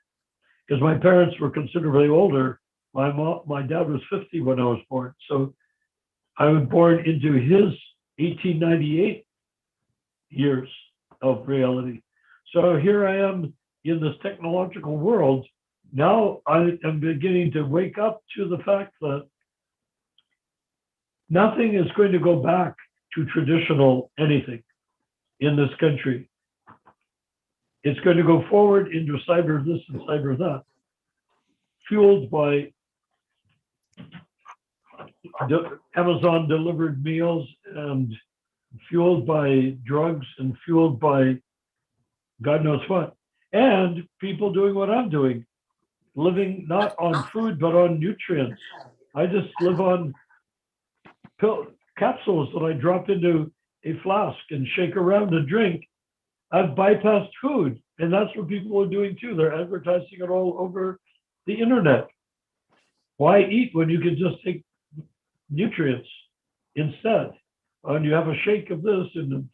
because my parents were considerably older. My dad was 50 when I was born, so I was born into his 1898 years of reality. So here I am in this technological world. Now I am beginning to wake up to the fact that nothing is going to go back to traditional anything in this country. It's going to go forward into cyber this and cyber that, fueled by Amazon delivered meals and fueled by drugs and fueled by God knows what. And people doing what I'm doing, living not on food, but on nutrients. I just live on capsules that I drop into a flask and shake around and drink. I've bypassed food, and that's what people are doing too. They're advertising it all over the internet. Why eat when you can just take nutrients instead? And you have a shake of this and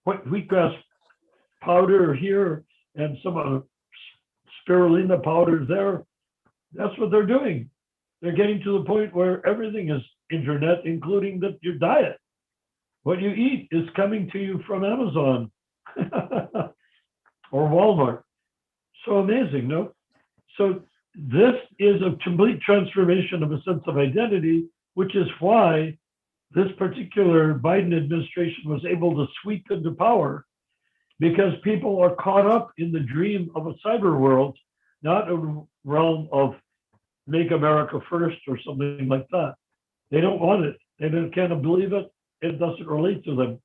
wheatgrass powder here and some spirulina powder there. That's what they're doing. They're getting to the point where everything is internet, including your diet. What you eat is coming to you from Amazon or Walmart. So amazing, no? So this is a complete transformation of a sense of identity, which is why this particular Biden administration was able to sweep into power, because people are caught up in the dream of a cyber world, not a realm of make America first or something like that. They don't want it. They can't believe it. It doesn't relate to them.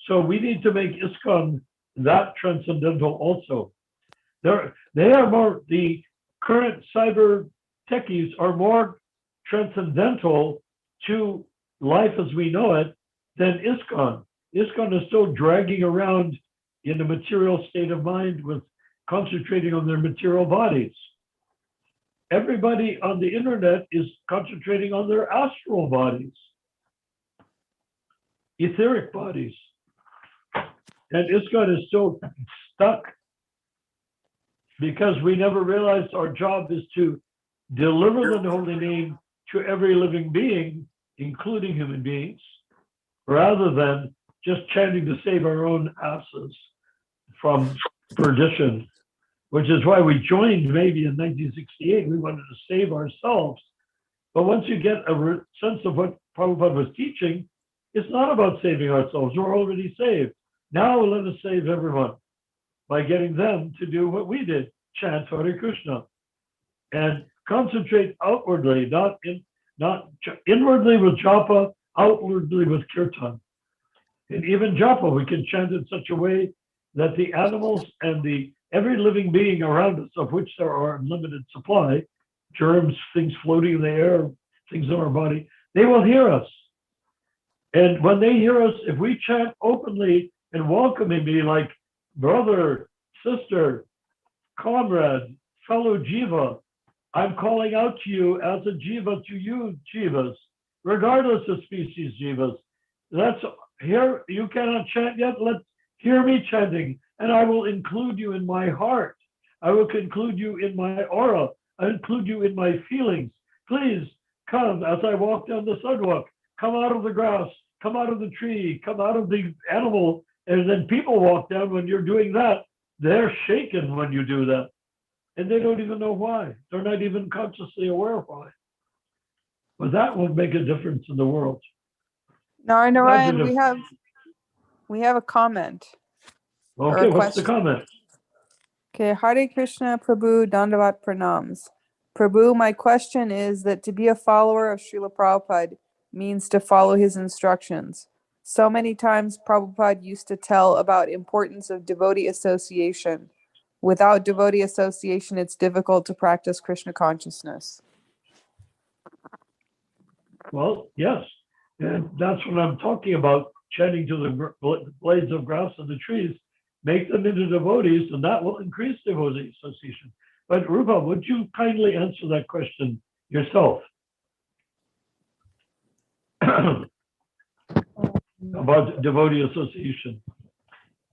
So we need to make ISKCON that transcendental also. They are more, the current cyber techies are more transcendental to life as we know it than ISKCON. ISKCON is still dragging around in a material state of mind with concentrating on their material bodies. Everybody on the internet is concentrating on their astral bodies, etheric bodies. And ISKCON is still stuck because we never realized our job is to deliver the holy name to every living being, including human beings, rather than just chanting to save our own asses from perdition, which is why we joined maybe in 1968. We wanted to save ourselves. But once you get a sense of what Prabhupada was teaching, it's not about saving ourselves. We're already saved. Now let us save everyone by getting them to do what we did, chant Hare Krishna, and concentrate outwardly, not inwardly with japa, outwardly with kirtan. And even japa, we can chant in such a way that the animals and every living being around us, of which there are unlimited supply, germs, things floating in the air, things in our body, they will hear us. And when they hear us, if we chant openly and welcomingly, like brother, sister, comrade, fellow jiva, I'm calling out to you as a jiva to you jivas, regardless of species jivas. That's here, you cannot chant yet, let's hear me chanting, and I will include you in my heart. I will include you in my aura. I include you in my feelings. Please come as I walk down the sidewalk. come out of the grass, come out of the tree, come out of the animal. And then people walk down when you're doing that. They're shaken when you do that. And they don't even know why. They're not even consciously aware of why. But that will make a difference in the world. Narayan, Imagine if- we have a comment. or a Okay, what's the question. comment? Okay, Hare Krishna Prabhu Dandavat Pranams. Prabhu, my question is that to be a follower of Srila Prabhupada means to follow his instructions. So many times Prabhupada used to tell about importance of devotee association. Without devotee association, it's difficult to practice Krishna consciousness. Well, yes. And that's what I'm talking about, chanting to the blades of grass and the trees, make them into devotees, and that will increase devotee association. But Rupa, would you kindly answer that question yourself? About devotee association.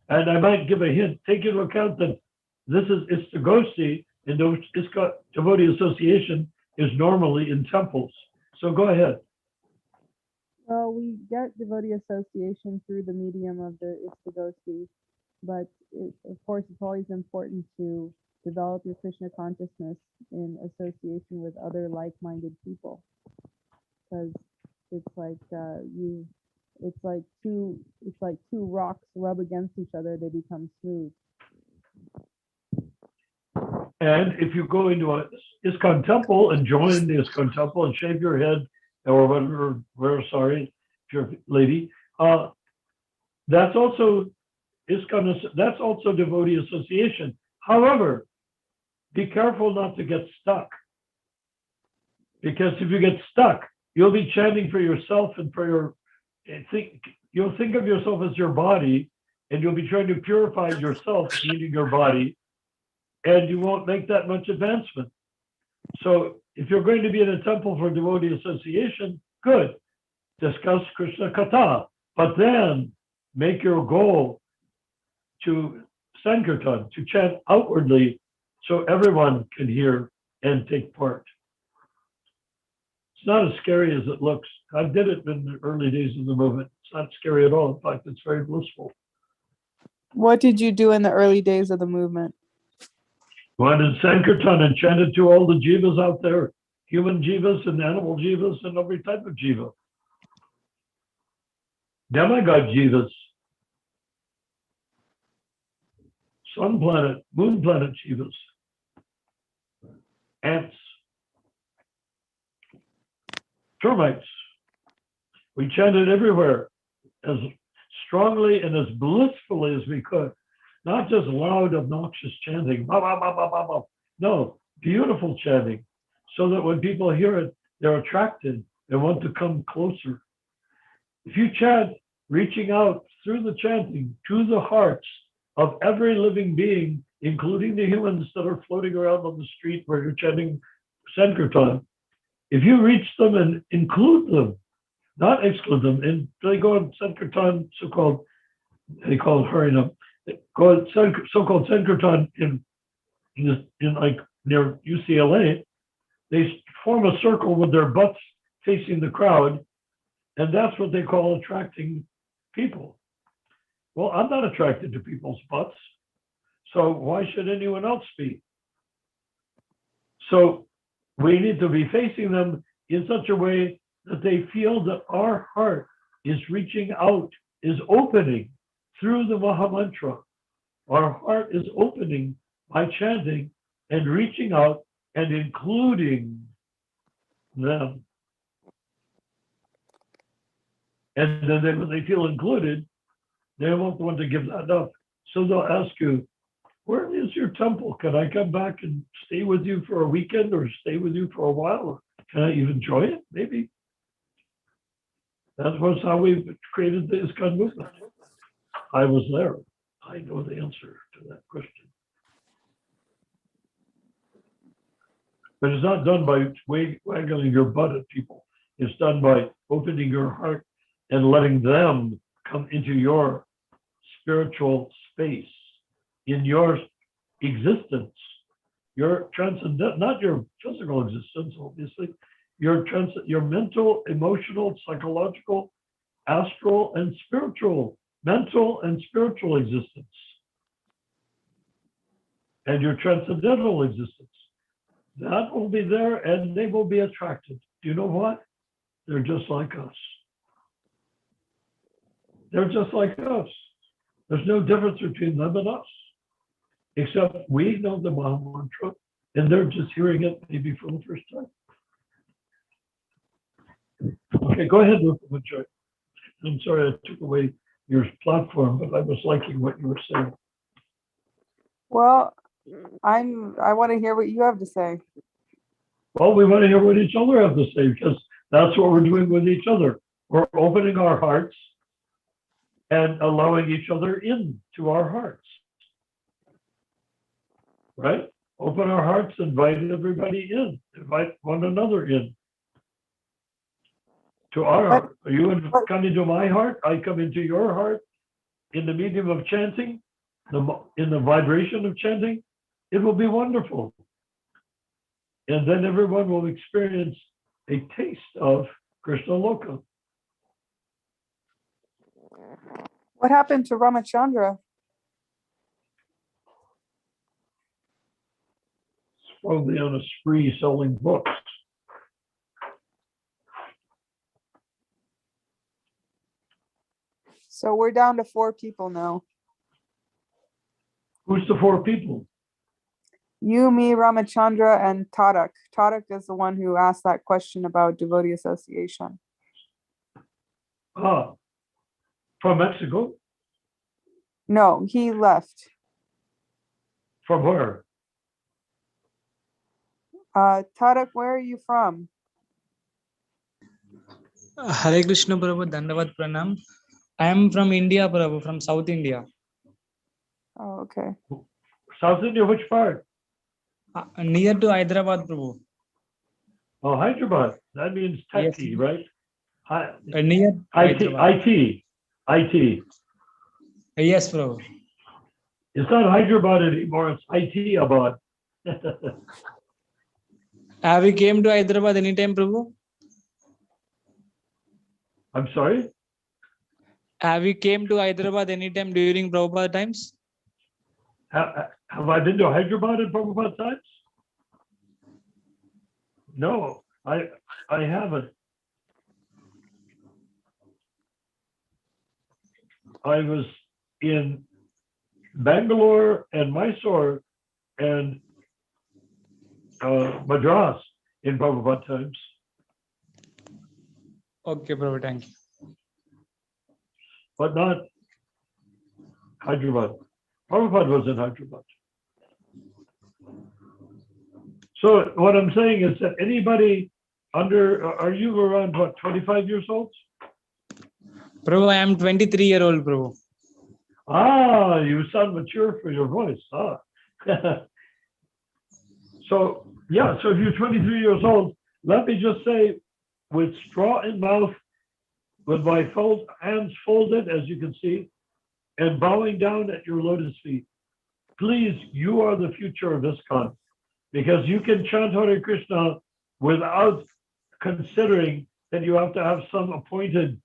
And I might give a hint, take into account that this is Istagosti, and devotee association is normally in temples. So go ahead. Well, we get devotee association through the medium of the Istagosti, but of course, it's always important to develop your Krishna consciousness in association with other like-minded people, because it's like two rocks rub against each other, they become smooth. And if you go into a ISKCON temple and join the ISKCON temple and shave your head or whatever, if you're a lady, that's also ISKCON, that's also devotee association. However, be careful not to get stuck. Because if you get stuck, you'll be chanting for yourself and for your, you'll think of yourself as your body, and you'll be trying to purify yourself, meaning your body, and you won't make that much advancement. So if you're going to be in a temple for devotee association, good, discuss Krishna Katha, but then make your goal to Sankirtan, to chant outwardly so everyone can hear and take part. It's not as scary as it looks. I did it in the early days of the movement. It's not scary at all. In fact, it's very blissful. What did you do in the early days of the movement? Went in Sankirtan and chanted to all the jivas out there, human jivas and animal jivas and every type of jiva. Demigod jivas, sun planet, moon planet jivas, ants, termites. We chanted everywhere as strongly and as blissfully as we could. Not just loud, obnoxious chanting. Bah, bah, bah, bah, bah, bah. No, beautiful chanting, so that when people hear it, they're attracted and want to come closer. If you chant, reaching out through the chanting to the hearts of every living being, including the humans that are floating around on the street where you're chanting Sankirtan, if you reach them and include them, not exclude them, and they go on Sankirtan, so-called, they call it Harinam, so-called Sankirtan in like near UCLA, they form a circle with their butts facing the crowd, and that's what they call attracting people. Well, I'm not attracted to people's butts, so why should anyone else be? So we need to be facing them in such a way that they feel that our heart is reaching out, is opening through the Mahamantra. Our heart is opening by chanting and reaching out and including them. And then when they feel included, they won't want to give that up. So they'll ask you, where is your temple? Can I come back and stay with you for a weekend or stay with you for a while? Or can I even join it? Maybe. That was how we created the ISKCON movement. I was there. I know the answer to that question. But it's not done by waggling your butt at people. It's done by opening your heart and letting them come into your spiritual space, in your existence, your transcendent, not your physical existence, obviously, your mental, emotional, psychological, astral, and spiritual, mental and spiritual existence, and your transcendental existence. That will be there, and they will be attracted. Do you know what? They're just like us. They're just like us. There's no difference between them and us, except we know the Maha Mantra, and they're just hearing it maybe for the first time. Okay, go ahead, Rupamachoy. I'm sorry I took away your platform, but I was liking what you were saying. Well, I want to hear what you have to say. Well, we want to hear what each other have to say, because that's what we're doing with each other. We're opening our hearts and allowing each other into our hearts. Right? Open our hearts, invite everybody in, invite one another in to our heart. Are you come into my heart? I come into your heart in the medium of chanting, in the vibration of chanting. It will be wonderful. And then everyone will experience a taste of Krishna Loka. What happened to Ramachandra? It's probably on a spree selling books. So we're down to 4 people now. Who's the 4 people? You, me, Ramachandra, and Tarak. Tarak is the one who asked that question about devotee association. Ah, from Mexico? No, he left. From where? Tarak, where are you from? Hare Krishna Prabhu, Dandavat Pranam. I am from India, Prabhu, from South India. Oh, okay. South India, which part? Near to Hyderabad, Prabhu. Oh, Hyderabad. That means Yes. techie, right? Near Hyderabad. IT. Yes, Prabhu. It's not Hyderabad anymore, it's IT-abad. Have you came to Hyderabad anytime, Prabhu? I'm sorry? Have you came to Hyderabad anytime during Prabhupada times? Have I been to Hyderabad in Prabhupada times? No, I haven't. I was in Bangalore and Mysore and Madras in Prabhupada times. Okay, Prabhu, thank you. But not Hyderabad. Prabhupada was in Hyderabad. So what I'm saying is that anybody are you around what, 25 years old? Prabhu, I am 23-year-old, Prabhu. Ah, you sound mature for your voice. Ah. So if you're 23 years old, let me just say, with straw in mouth, with my hands folded, as you can see, and bowing down at your lotus feet, please, you are the future of ISKCON, because you can chant Hare Krishna without considering that you have to have some appointed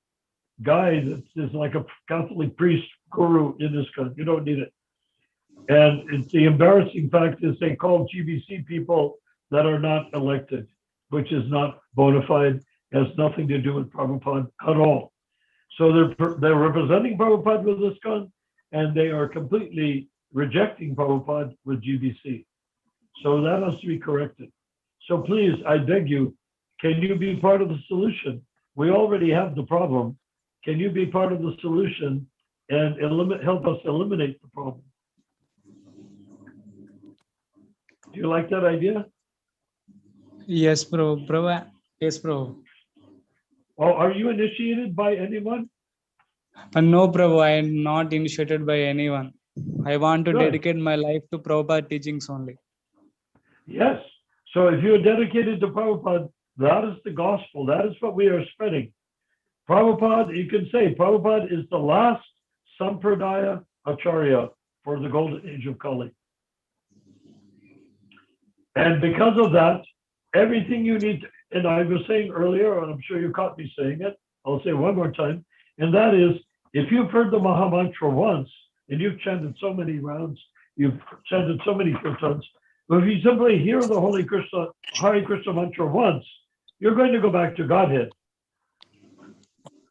guy that is like a Catholic priest, guru in ISKCON. You don't need it. And the embarrassing fact is they call GBC people that are not elected, which is not bona fide, has nothing to do with Prabhupada at all. So they're representing Prabhupada with ISKCON, and they are completely rejecting Prabhupada with GBC. So that has to be corrected. So please, I beg you, can you be part of the solution? We already have the problem. Can you be part of the solution and help us eliminate the problem? Do you like that idea? Yes, Prabhu. Prabhu. Yes, Prabhu. Well, are you initiated by anyone? No, Prabhu, I am not initiated by anyone. I want to Good. dedicate my life to Prabhupada teachings only. Yes. So if you're dedicated to Prabhupada, that is the gospel. That is what we are spreading. Prabhupada, you can say, Prabhupada is the last Sampradaya Acharya for the golden age of Kali. And because of that, everything you need, and I was saying earlier, and I'm sure you caught me saying it, I'll say one more time, and that is, if you've heard the Maha Mantra once, and you've chanted so many rounds, you've chanted so many kirtans, but if you simply hear the Holy Krishna, Hare Krishna mantra once, you're going to go back to Godhead.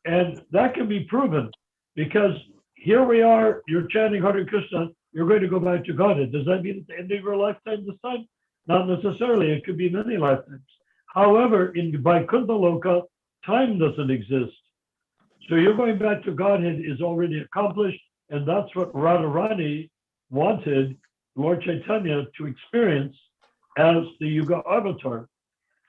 And that can be proven, because here we are, you're chanting Hare Krishna, you're going to go back to Godhead. Does that mean at the end of your lifetime this time? Not necessarily. It could be many lifetimes. However, in Vaikuntha Loka, time doesn't exist. So you're going back to Godhead is already accomplished, and that's what Radharani wanted Lord Chaitanya to experience as the Yuga avatar.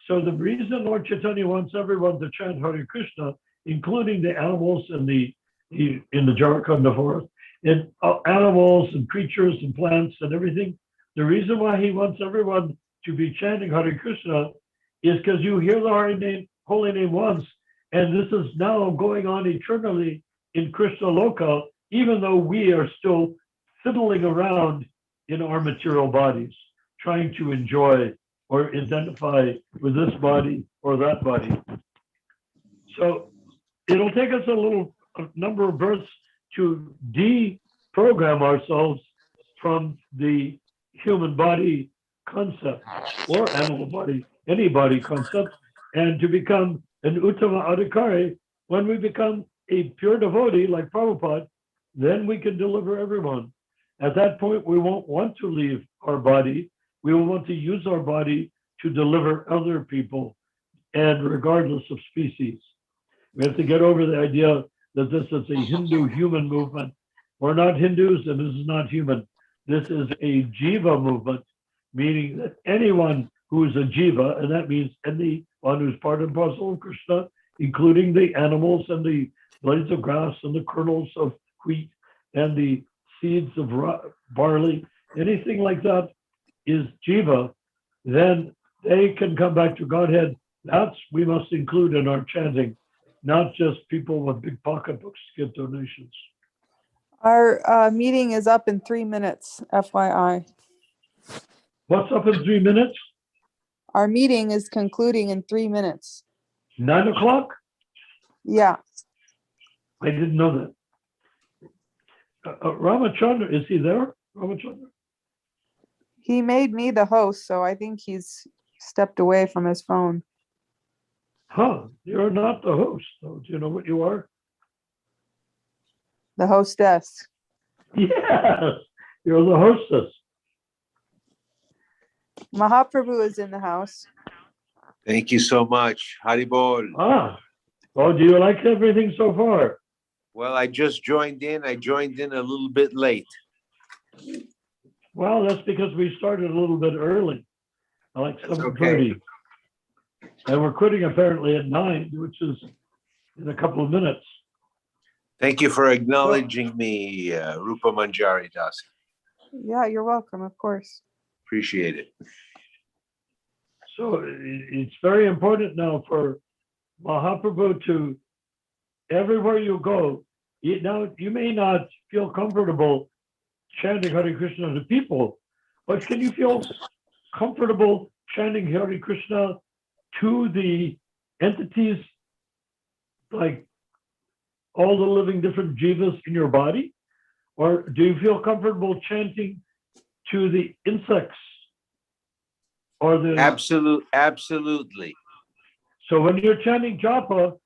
So the reason Lord Chaitanya wants everyone to chant Hare Krishna, including the animals in the Jharkhand forest, and animals and creatures and plants and everything, the reason why he wants everyone to be chanting Hare Krishna is because you hear the holy name once, and this is now going on eternally in Krishna Loka, even though we are still fiddling around in our material bodies, trying to enjoy or identify with this body or that body. So it'll take us a number of births to deprogram ourselves from the human body concept or animal body, any body concept, and to become an Uttama Adhikari. When we become a pure devotee like Prabhupada, then we can deliver everyone. At that point, we won't want to leave our body. We will want to use our body to deliver other people, and regardless of species. We have to get over the idea that this is a Hindu human movement. We're not Hindus, and this is not human. This is a Jiva movement, meaning that anyone who is a Jiva, and that means anyone who's part and parcel of Krishna, including the animals and the blades of grass and the kernels of wheat and the seeds of barley, anything like that is Jiva, then they can come back to Godhead. That's we must include in our chanting, not just people with big pocketbooks to give donations. Our meeting is up in 3 minutes, FYI. What's up in 3 minutes? Our meeting is concluding in 3 minutes. 9 o'clock? Yeah. I didn't know that. Ramachandra, is he there? Ramachandra? He made me the host, so I think he's stepped away from his phone. Huh, you're not the host, though. Do you know what you are? The hostess. Yes, you're the hostess. Mahaprabhu is in the house. Thank you so much. Haribol. Oh, do you like everything so far? Well, I just joined in. I joined in a little bit late. Well, that's because we started a little bit early, like That's 7:30. okay. And we're quitting apparently at 9, which is in a couple of minutes. Thank you for acknowledging me, Rupa Manjari Das. Yeah, you're welcome, of course. Appreciate it. So it's very important now for Mahaprabhu to, everywhere you go, now you may not feel comfortable chanting Hare Krishna to people, but can you feel comfortable chanting Hare Krishna to the entities, like all the living different jivas in your body? Or do you feel comfortable chanting to the insects or the... Absolutely. So when you're chanting japa,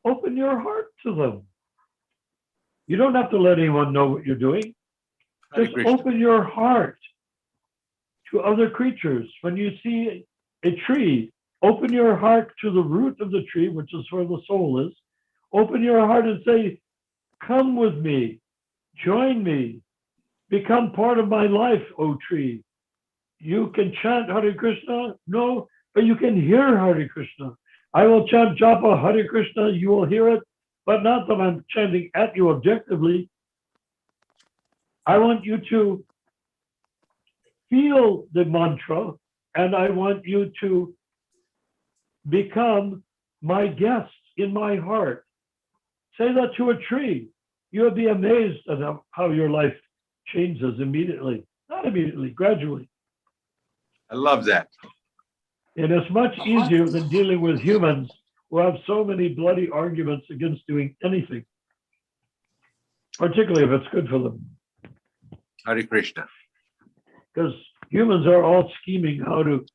open your heart to them. You don't have to let anyone know what you're doing. Just open your heart to other creatures. When you see a tree, open your heart to the root of the tree, which is where the soul is. Open your heart and say, come with me, join me, become part of my life, O tree. You can chant Hare Krishna, no, but you can hear Hare Krishna. I will chant japa Hare Krishna, you will hear it, but not that I'm chanting at you objectively. I want you to feel the mantra, and I want you to become my guest in my heart. Say that to a tree. You'll be amazed at how your life changes immediately. Not immediately, gradually. I love that. And it's much easier than dealing with humans who have so many bloody arguments against doing anything, particularly if it's good for them. Hare Krishna. Because humans are all scheming how to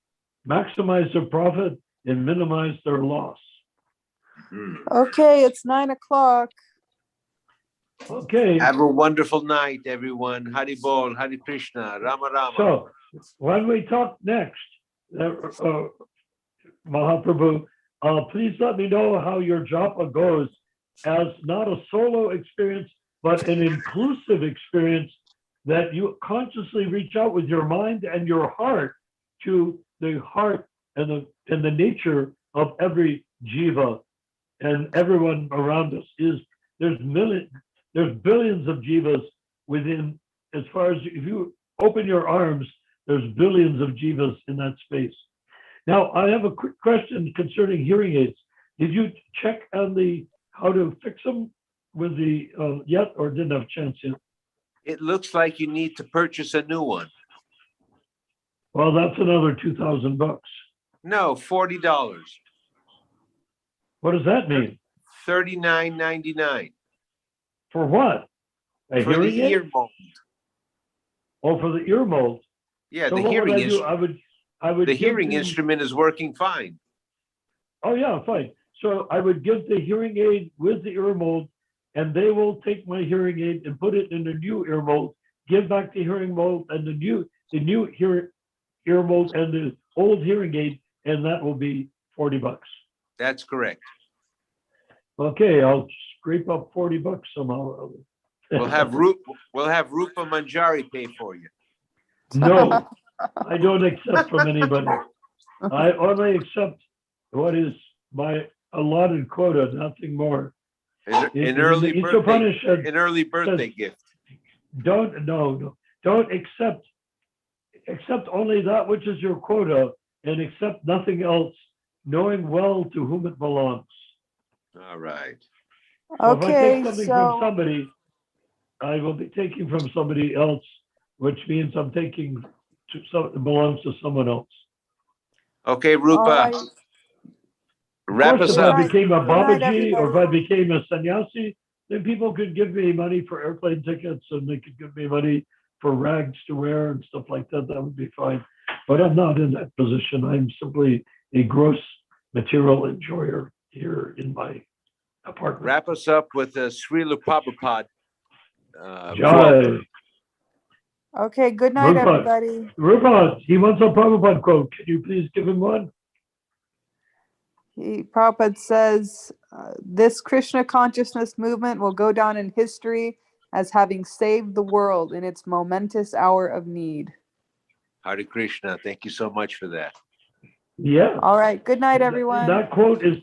maximize their profit and minimize their loss. Mhm. Okay, it's 9 o'clock. Okay, Have a wonderful night, everyone. Hari Bol, Hare Krishna, Rama Rama. so when we talk next, Mahaprabhu, please let me know how your japa goes as not a solo experience, but an inclusive experience that you consciously reach out with your mind and your heart to the heart and the nature of every jiva and everyone around us. There's billions of jivas within, as far as if you open your arms, there's billions of jivas in that space. Now, I have a quick question concerning hearing aids. Did you check on how to fix them with the yet, or didn't have a chance yet? It looks like you need to purchase a new one. Well, that's another $2,000. No, $40. What does that mean? $39.99 For what? A for the hearing aid? ear mold. Oh, for the ear mold. Yeah, So the what would hearing I do? instrument. I would The give hearing instrument is working fine. Oh yeah, fine. So I would give the hearing aid with the ear mold, and they will take my hearing aid and put it in a new ear mold, give back the hearing mold and the new ear mold and the old hearing aid, and that will be $40. That's correct. Okay, I'll scrape up $40 somehow. We'll have Rupa Manjari pay for you. No, I don't accept from anybody. I only accept what is my allotted quota, nothing more. An early Each birthday, Upanishad an early birthday gift. don't accept only that which is your quota and accept nothing else, knowing well to whom it belongs. All right. So if I Okay, take something from so somebody, I will be taking from somebody else, which means I'm taking it belongs to someone else. Okay, all Rupa, right. wrap Of course, us if Good I up. night. became a Good night, Babaji or if everybody. I became a sannyasi, then people could give me money for airplane tickets and they could give me money for rags to wear and stuff like that. That would be fine. But I'm not in that position. I'm simply a gross material enjoyer here in my apartment. Wrap us up with a Srila Prabhupada quote. Jai. Okay, good night, Rupa. everybody. Rupa, he wants a Prabhupada quote. Can you please give him one? Prabhupada says, this Krishna consciousness movement will go down in history as having saved the world in its momentous hour of need. Hare Krishna. Thank you so much for that. Yeah. All right, good night, everyone. That quote is